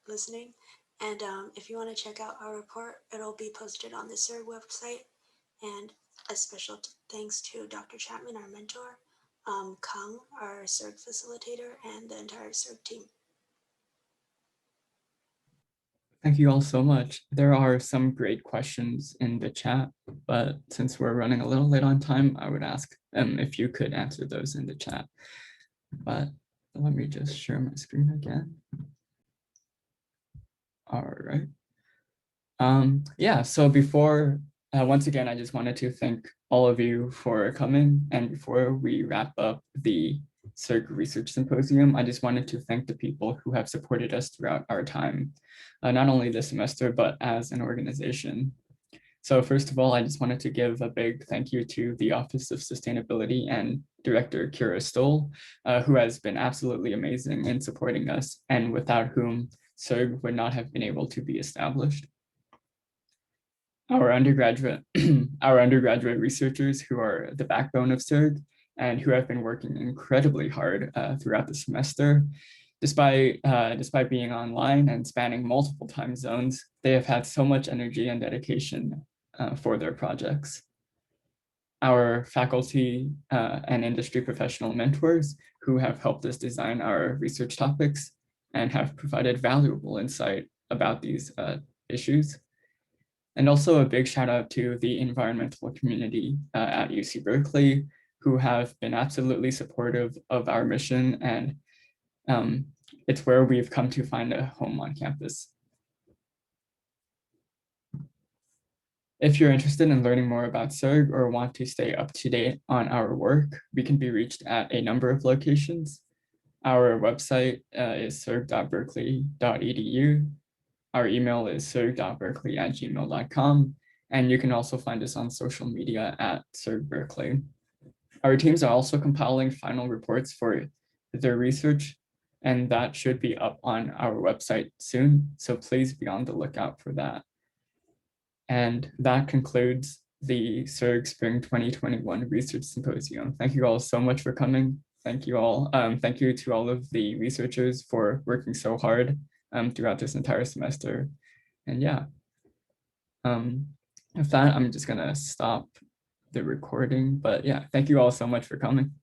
listening. And if you want to check out our report, it'll be posted on the SURG website. And a special thanks to Dr. Chapman, our mentor, Kung, our SURG facilitator, and the entire SURG team. Thank you all so much. There are some great questions in the chat, but since we're running a little late on time, I would ask if you could answer those in the chat. But let me just share my screen again. All right. Yeah, so before, once again, I just wanted to thank all of you for coming. And before we wrap up the SURG Research Symposium, I just wanted to thank the people who have supported us throughout our time, not only this semester, but as an organization. So first of all, I just wanted to give a big thank you to the Office of Sustainability and Director Kira Stoll, who has been absolutely amazing in supporting us and without whom SURG would not have been able to be established. Our undergraduate researchers who are the backbone of SURG and who have been working incredibly hard throughout the semester. Despite being online and spanning multiple time zones, they have had so much energy and dedication for their projects. Our faculty and industry professional mentors who have helped us design our research topics and have provided valuable insight about these issues. And also a big shout out to the environmental community at UC Berkeley, who have been absolutely supportive of our mission, and it's where we've come to find a home on campus. If you're interested in learning more about SURG or want to stay up to date on our work, we can be reached at a number of locations. Our website is surg.berkeley.edu. Our email is surg.berkeley@gmail.com. And you can also find us on social media at SURG Berkeley. Our teams are also compiling final reports for their research, and that should be up on our website soon. So please be on the lookout for that. And that concludes the SURG Spring 2021 Research Symposium. Thank you all so much for coming. Thank you all. Thank you to all of the researchers for working so hard throughout this entire semester. And yeah, with that, I'm just gonna stop the recording. But yeah, thank you all so much for coming.